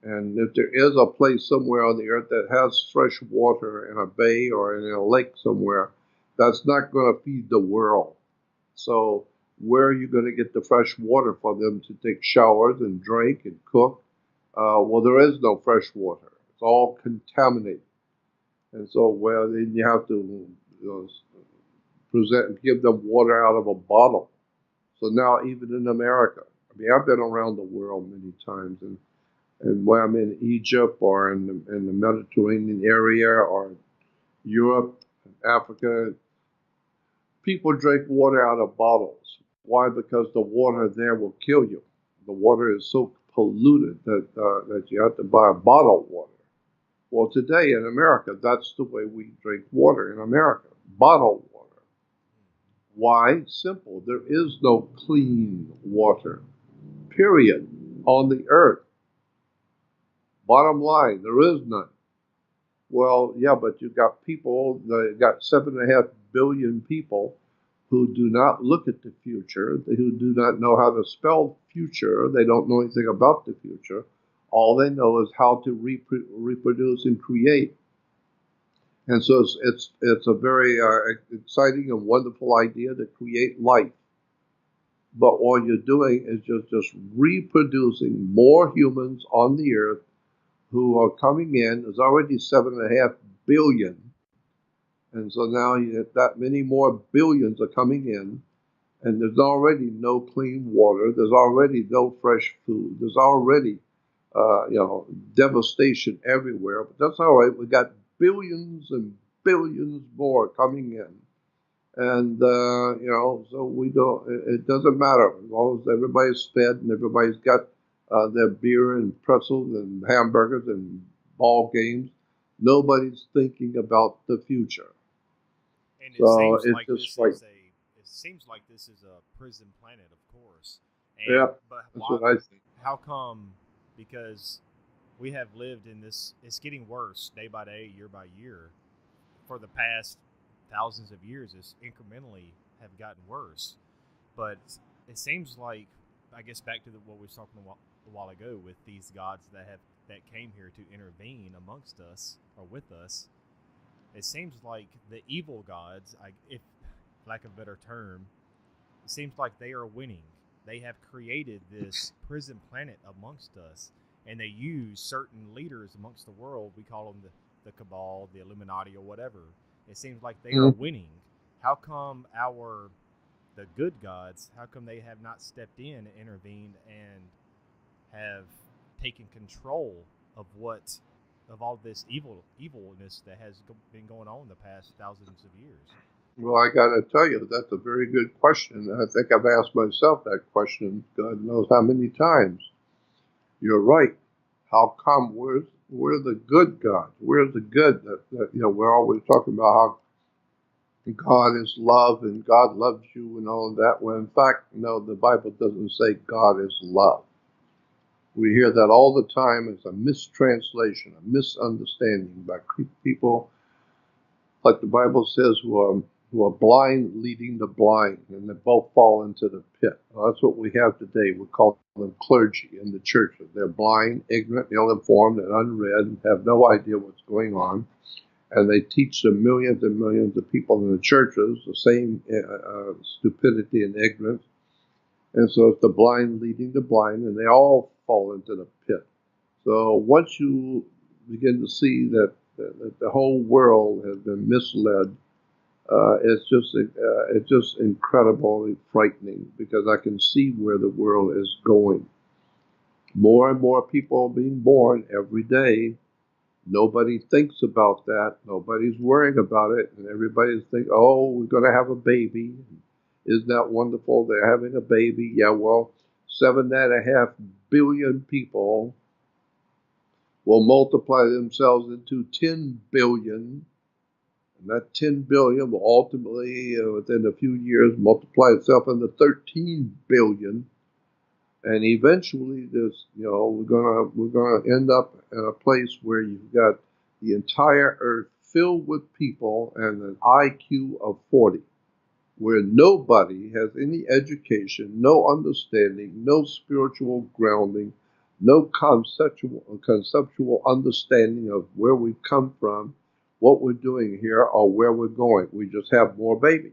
And if there is a place somewhere on the earth that has fresh water in a bay or in a lake somewhere, that's not going to feed the world. So where are you going to get the fresh water for them to take showers and drink and cook? Well, there is no fresh water. It's all contaminated. And so, well, then you have to give them water out of a bottle. So now, even in America, I mean, I've been around the world many times, and when I'm in Egypt or in the Mediterranean area or Europe, Africa, people drink water out of bottles. Why? Because the water there will kill you. The water is so polluted that you have to buy bottled water. Well, today in America, that's the way we drink water in America, bottled water. Why? Simple. There is no clean water, period, on the earth. Bottom line, there is none. Well, yeah, but you've got people, you got 7.5 billion people who do not look at the future, who do not know how to spell future. They don't know anything about the future. All they know is how to reproduce and create. And so it's a very exciting and wonderful idea to create life. But all you're doing is just reproducing more humans on the earth who are coming in. There's already 7.5 billion. And so now that many more billions are coming in, and there's already no clean water. There's already no fresh food. There's already, devastation everywhere. But that's all right. We got billions and billions more coming in. And, so we don't, it doesn't matter as long as everybody's fed and everybody's got their beer and pretzels and hamburgers and ball games. Nobody's thinking about the future. And it So seems it's like just like, this is a prison planet, of course. yeah, But that's why? what I think. How come? Because we have lived in this. It's getting worse day by day, year by year. For the past thousands of years, it's incrementally have gotten worse. But it seems like, I guess back to what we were talking a while ago with these gods that came here to intervene amongst us or with us. It seems like the evil gods, if lack of a better term, it seems like they are winning. They have created this prison planet amongst us, and they use certain leaders amongst the world. We call them the Cabal, the Illuminati, or whatever. It seems like they are winning. How come the good gods, how come they have not stepped in and intervened and have taken control of all this evilness that has been going on the past thousands of years? Well, I got to tell you, that's a very good question. I think I've asked myself that question, God knows how many times. You're right. How come we're the good God? We're the good that we're always talking about how God is love and God loves you and all of that. When in fact, no, the Bible doesn't say God is love. We hear that all the time. It's a mistranslation, a misunderstanding by people, like the Bible says, who are blind leading the blind, and they both fall into the pit. Well, that's what we have today. We call them clergy in the churches. They're blind, ignorant, ill-informed, and unread, and have no idea what's going on. And they teach the millions and millions of people in the churches the same stupidity and ignorance. And so it's the blind leading the blind, and they all fall into the pit. So once you begin to see that the whole world has been misled, it's just incredibly frightening, because I can see where the world is going. More and more people are being born every day. Nobody thinks about that. Nobody's worrying about it, and everybody's thinking, "Oh, we're going to have a baby. Isn't that wonderful? They're having a baby." Yeah, well, 7.5 billion people will multiply themselves into 10 billion. And that 10 billion will ultimately, within a few years, multiply itself into 13 billion. And eventually, we're gonna end up in a place where you've got the entire earth filled with people and an IQ of 40, where nobody has any education, no understanding, no spiritual grounding, no conceptual understanding of where we come from, what we're doing here, or where we're going. We just have more babies.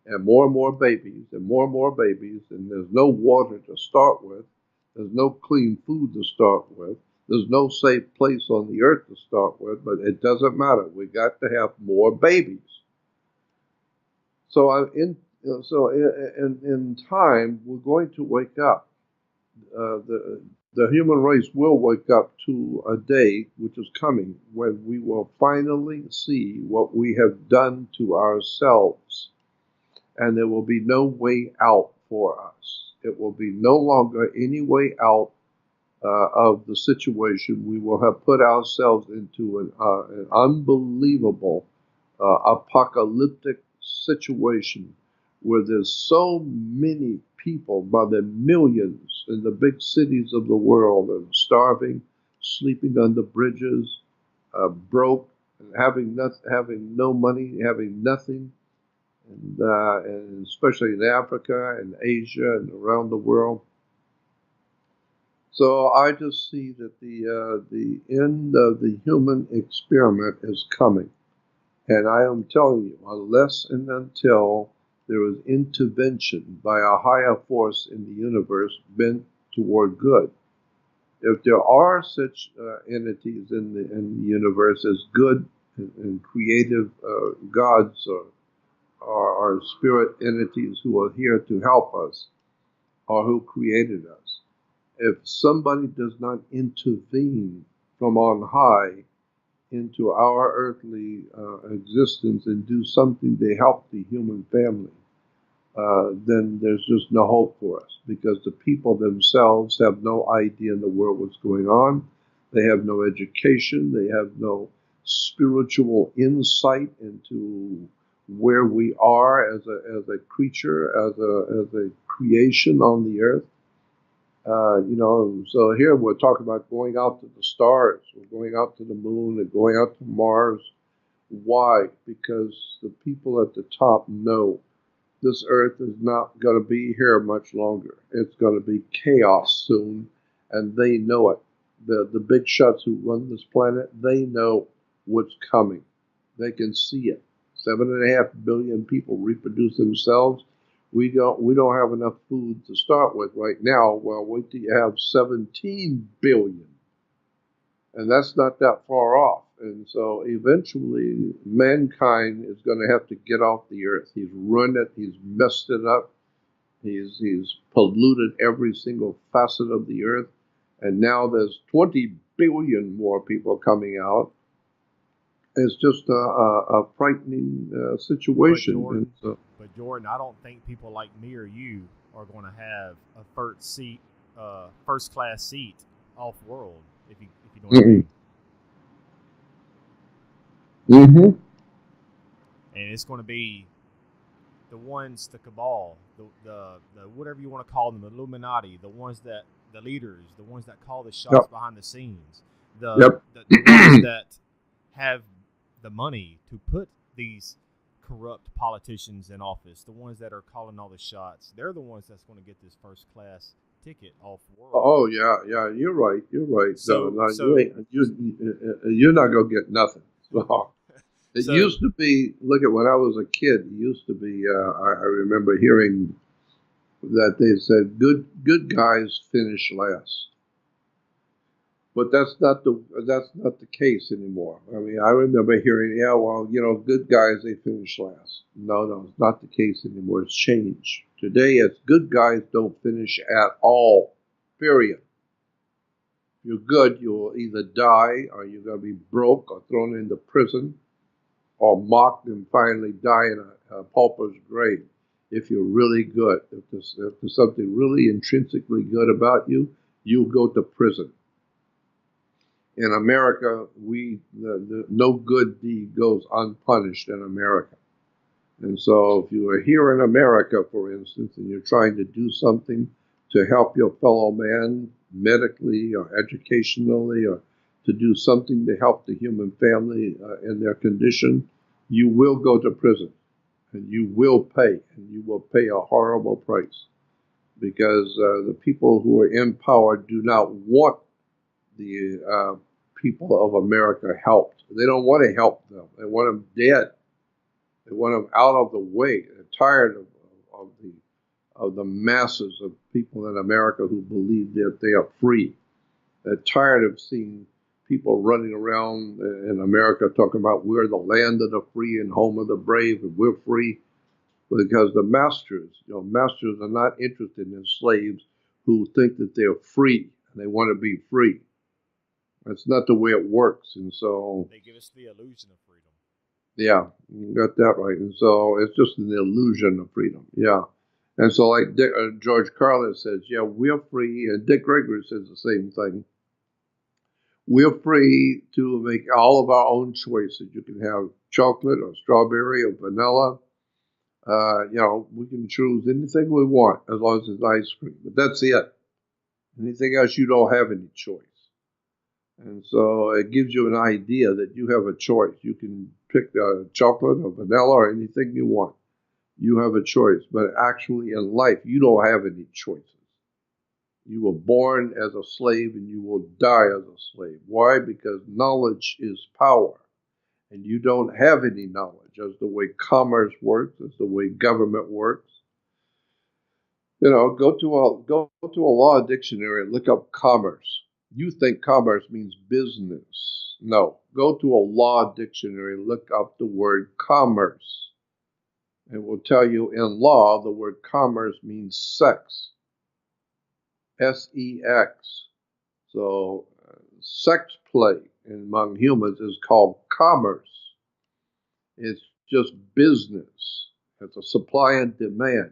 And more babies, and more babies, and there's no water to start with. There's no clean food to start with. There's no safe place on the earth to start with, but it doesn't matter. We got to have more babies. So in time, we're going to wake up. The human race will wake up to a day which is coming when we will finally see what we have done to ourselves. And there will be no way out for us. It will be no longer any way out of the situation. We will have put ourselves into an unbelievable apocalyptic situation where there's so many people by the millions in the big cities of the world and starving, sleeping under bridges, broke, and having no money, having nothing. And especially in Africa and Asia and around the world. So I just see that the end of the human experiment is coming. And I am telling you, unless and until there is intervention by a higher force in the universe bent toward good. If there are such entities in the universe as good and creative gods or spirit entities who are here to help us or who created us, if somebody does not intervene from on high into our earthly existence and do something to help the human family, then there's just no hope for us, because the people themselves have no idea in the world what's going on. They have no education. They have no spiritual insight into where we are as a creature, as a creation on the earth. So here we're talking about going out to the stars, we're going out to the moon, and going out to Mars. Why? Because the people at the top know this earth is not going to be here much longer. It's going to be chaos soon, and they know it. The big shots who run this planet, they know what's coming. They can see it. 7.5 billion people reproduce themselves. We don't have enough food to start with right now. Well, wait till you have 17 billion. And that's not that far off. And so eventually mankind is going to have to get off the earth. He's ruined it. He's messed it up. He's polluted every single facet of the earth. And now there's 20 billion more people coming out. It's just a frightening situation. But Jordan, I don't think people like me or you are going to have a first class seat off world. If you know what I mean. Mm-hmm. And it's going to be the ones, the Cabal, the whatever you want to call them, the Illuminati, the leaders, the ones that call the shots behind the scenes, the ones that have the money to put these corrupt politicians in office, the ones that are calling all the shots. They're the ones that's going to get this first class ticket off world. Oh yeah, you're right. So you're not gonna get nothing. It used to be. Look at when I was a kid. It used to be. I remember hearing that they said good guys finish last, but that's not the case anymore. I mean, I remember hearing, good guys, they finish last. No, it's not the case anymore. It's changed. Today, it's good guys don't finish at all, period. If you're good, you will either die, or you're going to be broke, or thrown into prison, or mocked and finally die in a pauper's grave. If you're really good, if there's something really intrinsically good about you, you'll go to prison. In America, no good deed goes unpunished in America. And so if you are here in America, for instance, and you're trying to do something to help your fellow man medically or educationally, or to do something to help the human family in their condition, you will go to prison, and you will pay, and you will pay a horrible price, because the people who are in power do not want the people of America helped. They don't want to help them. They want them dead. They want them out of the way. They're tired of the masses of people in America who believe that they are free. They're tired of seeing people running around in America talking about we're the land of the free and home of the brave, and we're free, because the masters are not interested in slaves who think that they're free and they want to be free. That's not the way it works. And so they give us the illusion of freedom. Yeah, you got that right. And so it's just an illusion of freedom. Yeah. And so like George Carlin says, yeah, we're free. And Dick Gregory says the same thing. We're free to make all of our own choices. You can have chocolate or strawberry or vanilla. We can choose anything we want as long as it's ice cream. But that's it. Anything else, you don't have any choice. And so it gives you an idea that you have a choice. You can pick chocolate or vanilla or anything you want. You have a choice. But actually in life, you don't have any choices. You were born as a slave and you will die as a slave. Why? Because knowledge is power. And you don't have any knowledge. As the way commerce works, as the way government works. Go to a law dictionary and look up commerce. You think commerce means business. No. Go to a law dictionary, look up the word commerce. It will tell you in law the word commerce means sex. S-E-X. So sex play among humans is called commerce. It's just business. It's a supply and demand.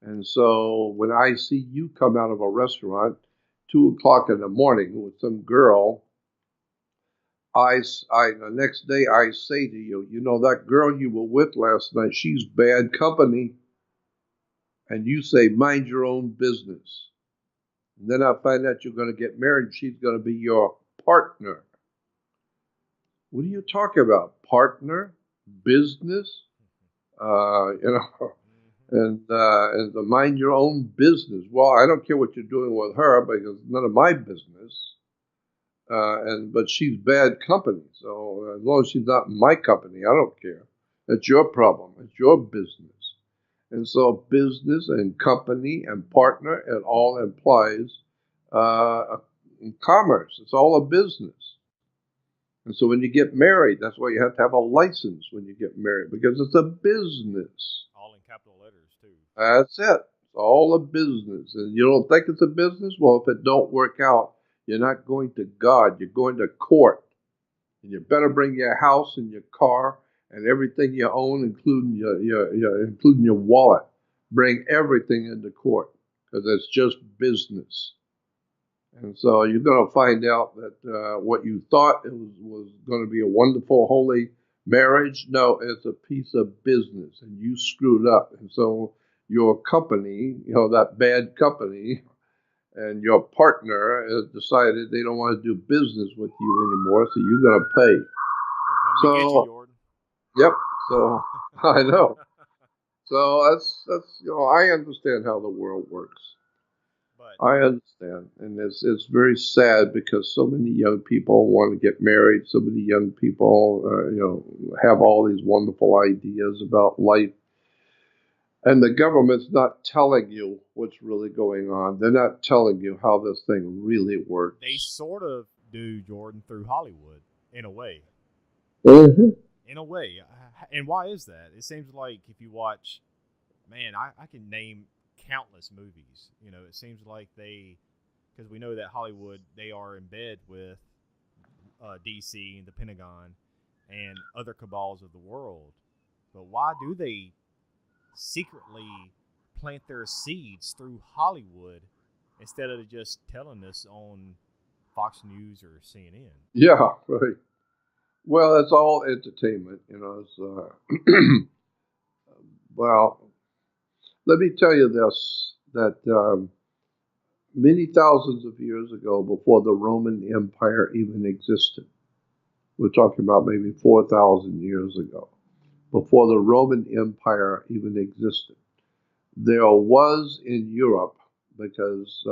And so when I see you come out of a restaurant 2 o'clock in the morning with some girl, the next day I say to you, you know, that girl you were with last night, she's bad company. And you say, mind your own business. And then I find out you're going to get married and she's going to be your partner. What are you talking about? Partner? Business? You know, and the mind your own business. Well, I don't care what you're doing with her because it's none of my business. But she's bad company. So as long as she's not in my company, I don't care. It's your problem. It's your business. And so business and company and partner, it all implies commerce. It's all a business. And so when you get married, that's why you have to have a license when you get married, because it's a business. All in capital letters, too. That's it. It's all a business. And you don't think it's a business? Well, if it don't work out, you're not going to God. You're going to court. And you better bring your house and your car and everything you own, including your wallet. Bring everything into court because it's just business. And so you're going to find out that what you thought it was going to be a wonderful, holy marriage, no, it's a piece of business, and you screwed up. And so your company, that bad company, and your partner has decided they don't want to do business with you anymore, so you're going to pay. So, get you, Jordan. Yep. So I know. So that's I understand how the world works. But I understand, and it's very sad because so many young people want to get married. So many young people, have all these wonderful ideas about life. And the government's not telling you what's really going on. They're not telling you how this thing really works. They sort of do, Jordan, through Hollywood, in a way. Mm-hmm. In a way. And why is that? It seems like if you watch, man, I can name countless movies. It seems like because we know that Hollywood, they are in bed with DC and the Pentagon and other cabals of the world. But why do they secretly plant their seeds through Hollywood instead of just telling us on Fox News or CNN? Yeah, right. Well, it's all entertainment, It's, well, let me tell you this, that many thousands of years ago, before the Roman Empire even existed, we're talking about maybe 4,000 years ago, before the Roman Empire even existed, there was in Europe, because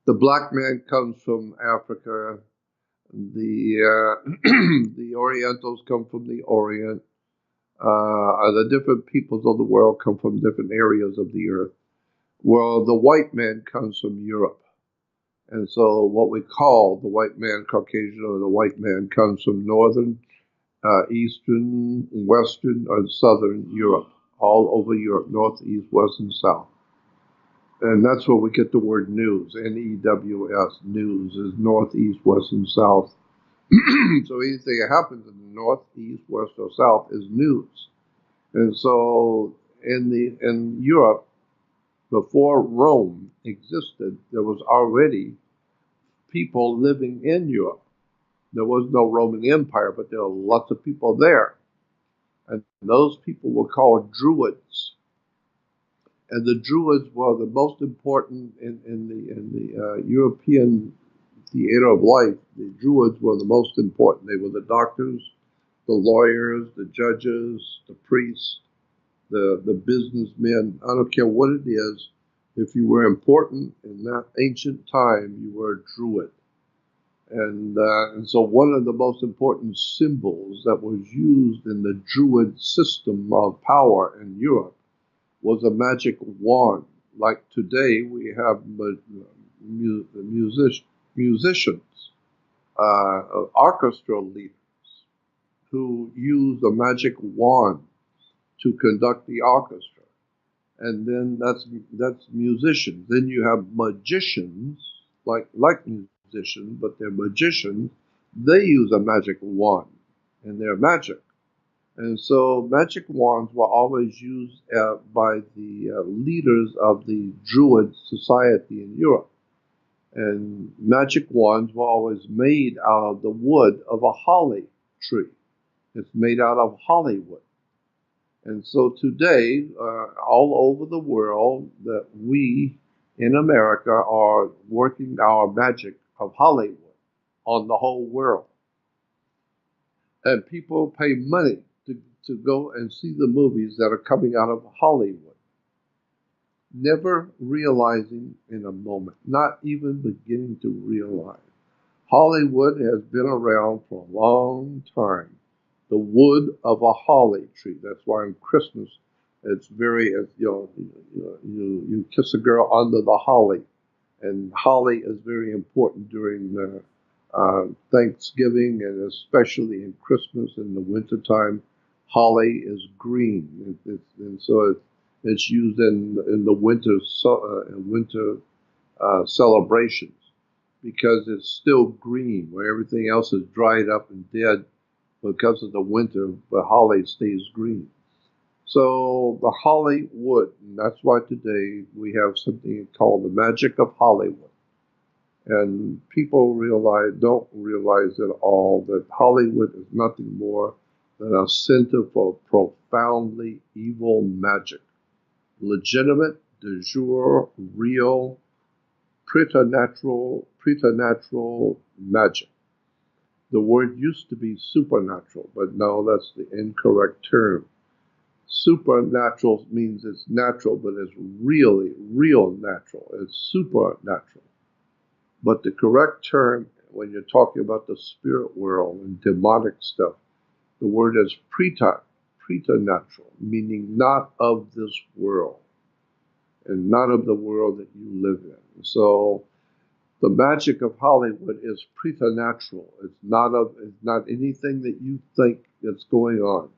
the black man comes from Africa, the Orientals come from the Orient, the different peoples of the world come from different areas of the earth. Well, the white man comes from Europe. And so what we call the white man Caucasian, or the white man, comes from northern, eastern, western, or southern Europe, all over Europe, north, east, west, and south. And that's where we get the word news, N-E-W-S, news, is north, east, west, and south. So anything that happens in the north, east, west, or south is news. And so in Europe, before Rome existed, there was already people living in Europe. There was no Roman Empire, but there were lots of people there. And those people were called Druids. And the Druids were the most important in the European theater of life. The Druids were the most important. They were the doctors, the lawyers, the judges, the priests, the businessmen. I don't care what it is. If you were important in that ancient time, you were a Druid. And so one of the most important symbols that was used in the Druid system of power in Europe was a magic wand. Like today, we have musicians, orchestral leaders who use a magic wand to conduct the orchestra. And then that's musicians. Then you have magicians, like musicians, but they're magicians. They use a magic wand in their magic. And so magic wands were always used by the leaders of the Druid society in Europe. And magic wands were always made out of the wood of a holly tree. It's made out of Hollywood. And so today, all over the world, that we in America are working our magic of Hollywood on the whole world. And people pay money to go and see the movies that are coming out of Hollywood, never realizing in a moment, not even beginning to realize. Hollywood has been around for a long time. The wood of a holly tree. That's why on Christmas, it's very, you kiss a girl under the holly. And holly is very important during the Thanksgiving and especially in Christmas in the wintertime. Holly is green. And so it's used in the winter celebrations because it's still green where everything else is dried up and dead because of the winter, the holly stays green. So the holly wood, and that's why today we have something called the magic of Hollywood. And people don't realize at all that Hollywood is nothing more than a center for profoundly evil magic. Legitimate, de jure, real, preternatural magic. The word used to be supernatural, but no, that's the incorrect term. Supernatural means it's natural, but it's really, real natural. It's supernatural. But the correct term, when you're talking about the spirit world and demonic stuff, the word is preternatural, meaning not of this world, and not of the world that you live in. So the magic of Hollywood is preternatural. It's not anything that you think that's going on.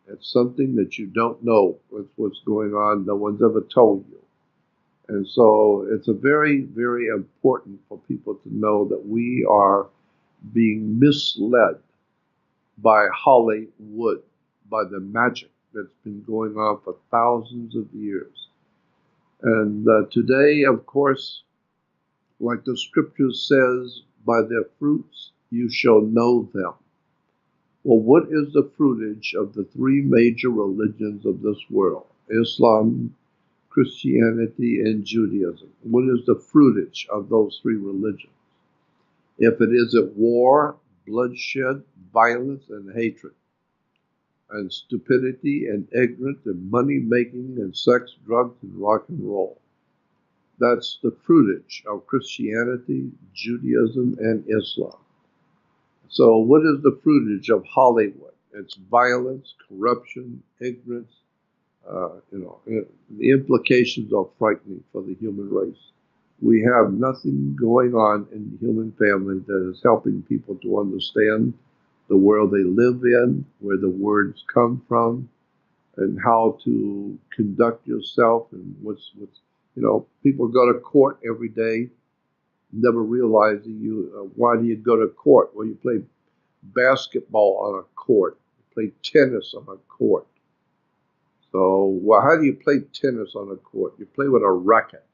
It's something that you don't know what's going on. No one's ever told you. And so it's a very, very important for people to know that we are being misled by Hollywood, by the magic that's been going on for thousands of years. And today, of course, like the scripture says, by their fruits you shall know them. Well, what is the fruitage of the three major religions of this world? Islam, Christianity, and Judaism. What is the fruitage of those three religions? If it isn't war, bloodshed, violence, and hatred, and stupidity, and ignorance, and money making, and sex, drugs, and rock and roll. That's the fruitage of Christianity, Judaism, and Islam. So what is the fruitage of Hollywood? It's violence, corruption, ignorance. The implications are frightening for the human race. We have nothing going on in the human family that is helping people to understand the world they live in, where the words come from, and how to conduct yourself, and people go to court every day, never realizing why do you go to court? Well, you play basketball on a court, you play tennis on a court. So, how do you play tennis on a court? You play with a racket.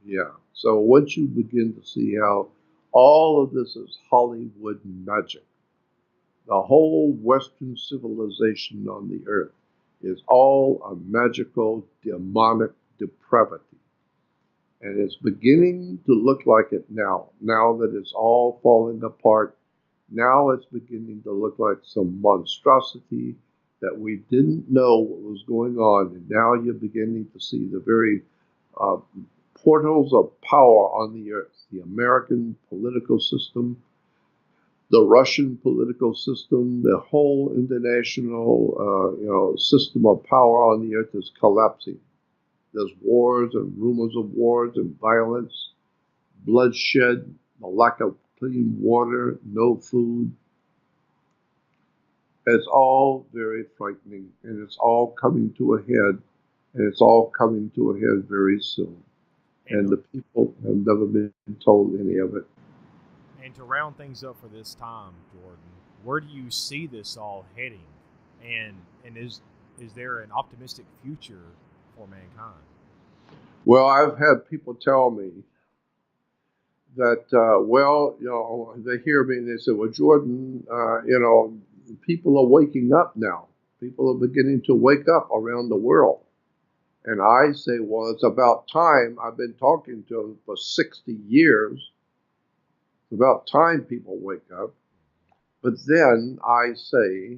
Yeah. So once you begin to see how all of this is Hollywood magic, the whole Western civilization on the earth is all a magical, demonic depravity. And it's beginning to look like it now that it's all falling apart. Now it's beginning to look like some monstrosity that we didn't know what was going on. And now you're beginning to see the very portals of power on the earth. The American political system, the Russian political system, the whole international system of power on the earth is collapsing. There's wars and rumors of wars and violence, bloodshed, the lack of clean water, no food. It's all very frightening, and it's all coming to a head, and it's all coming to a head very soon. And the people have never been told any of it. And to round things up for this time, Jordan, where do you see this all heading? And is there an optimistic future for mankind? Well, I've had people tell me that, well, they hear me and they say, well, Jordan, people are waking up now. People are beginning to wake up around the world. And I say, well, it's about time. I've been talking to them for 60 years. It's about time people wake up. But then I say,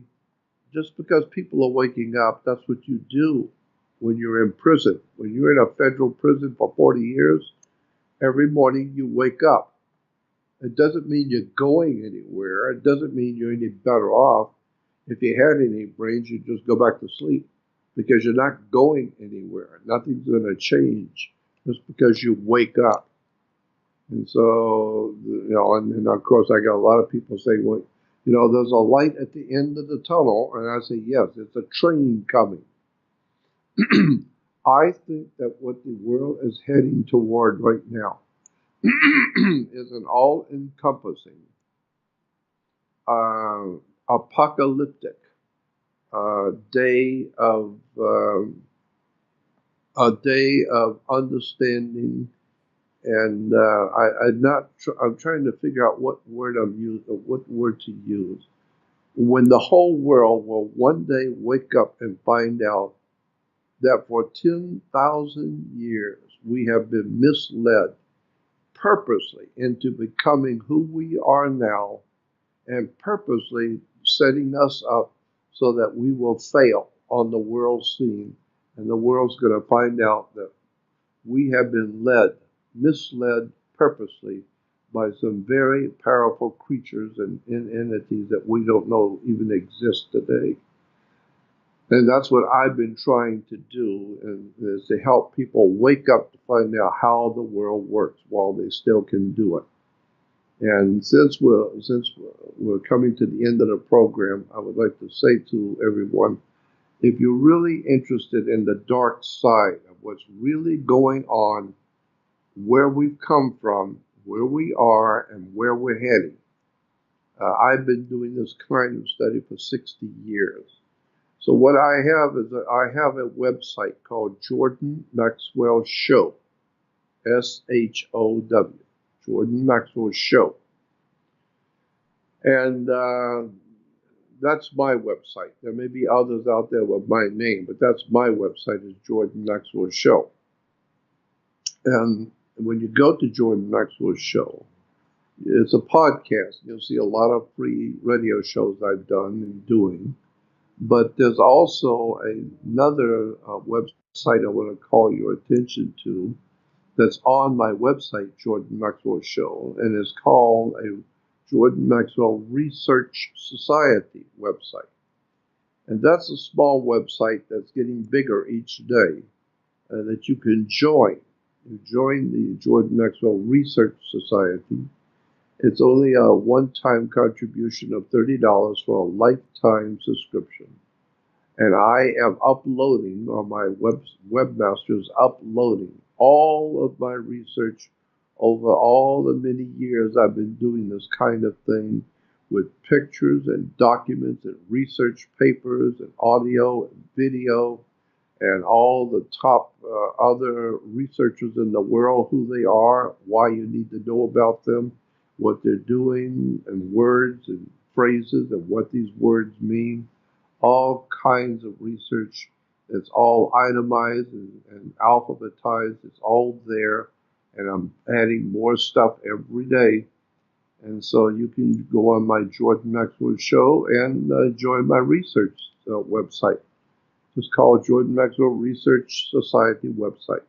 just because people are waking up, that's what you do when you're in prison. When you're in a federal prison for 40 years, every morning you wake up. It doesn't mean you're going anywhere. It doesn't mean you're any better off. If you had any brains, you'd just go back to sleep because you're not going anywhere. Nothing's going to change just because you wake up. And so, and of course, I got a lot of people saying, well, there's a light at the end of the tunnel. And I say, yes, it's a train coming. I think that what the world is heading toward right now is an all-encompassing, apocalyptic day of a day of understanding, and I'm trying to figure out what word to use. When the whole world will one day wake up and find out that for 10,000 years we have been misled purposely into becoming who we are now, and purposely setting us up so that we will fail on the world scene. And the world's going to find out that we have been misled purposely by some very powerful creatures and entities that we don't know even exist today. And that's what I've been trying to do, is to help people wake up to find out how the world works while they still can do it. And since we're coming to the end of the program, I would like to say to everyone, if you're really interested in the dark side of what's really going on, where we've come from, where we are, and where we're heading, I've been doing this kind of study for 60 years. So what I have is I have a website called Jordan Maxwell Show, SHOW, Jordan Maxwell Show. And that's my website. There may be others out there with my name, but that's my website, is Jordan Maxwell Show. And when you go to Jordan Maxwell Show, it's a podcast. You'll see a lot of free radio shows I've done and doing. But there's also another website I want to call your attention to that's on my website, Jordan Maxwell Show, and it's called a Jordan Maxwell Research Society website. And that's a small website that's getting bigger each day that you can join. You join the Jordan Maxwell Research Society. It's only a one-time contribution of $30 for a lifetime subscription. And I am uploading, or my webmaster is uploading all of my research over all the many years I've been doing this kind of thing, with pictures and documents and research papers and audio and video and all the top other researchers in the world, who they are, why you need to know about them, what they're doing, and words and phrases and what these words mean. All kinds of research. It's all itemized and alphabetized. It's all there. And I'm adding more stuff every day. And so you can go on my Jordan Maxwell Show and join my research website. Just call Jordan Maxwell Research Society website.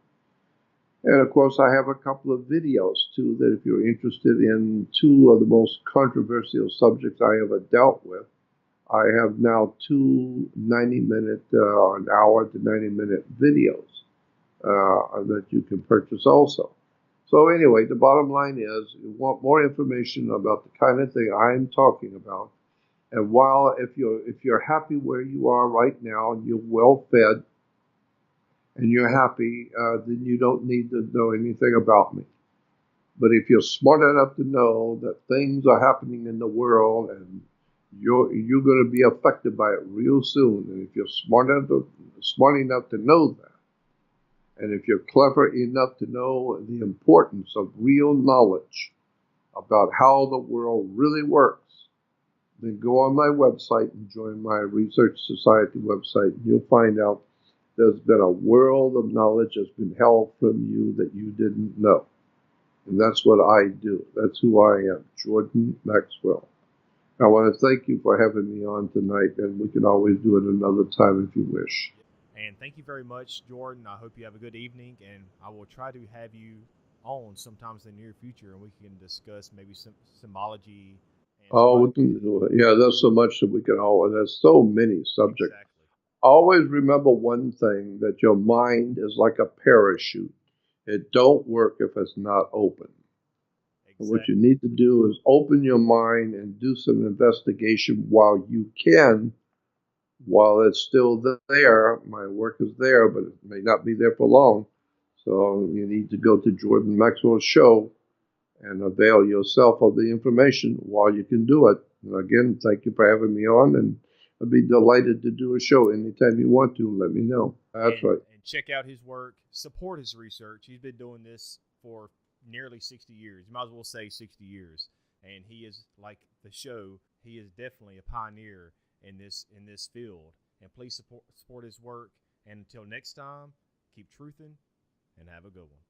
And of course, I have a couple of videos too, that if you're interested in two of the most controversial subjects I ever dealt with, I have now two 90-minute or an hour to 90-minute videos that you can purchase also. So anyway, the bottom line is, you want more information about the kind of thing I'm talking about. And while if you're happy where you are right now and you're well fed and you're happy, then you don't need to know anything about me. But if you're smart enough to know that things are happening in the world and you're going to be affected by it real soon, and if you're smart enough to know that, and if you're clever enough to know the importance of real knowledge, about how the world really works, then go on my website and join my Research Society website. And you'll find out there's been a world of knowledge that's been held from you that you didn't know. And that's what I do. That's who I am, Jordan Maxwell. I want to thank you for having me on tonight, and we can always do it another time if you wish. And thank you very much, Jordan. I hope you have a good evening, and I will try to have you on sometimes in the near future, and we can discuss maybe some symbology. Oh, yeah, there's so much that we can always, there's so many subjects. Exactly. Always remember one thing, that your mind is like a parachute. It don't work if it's not open. Exactly. What you need to do is open your mind and do some investigation while you can, while it's still there. My work is there, but it may not be there for long. So you need to go to Jordan Maxwell's show and avail yourself of the information while you can do it. And again, thank you for having me on, and I'd be delighted to do a show anytime you want to. Let me know. That's right. And check out his work. Support his research. He's been doing this for nearly 60 years. You might as well say 60 years. And he is, like the show, he is definitely a pioneer in this field. And please support his work. And until next time, keep truthing and have a good one.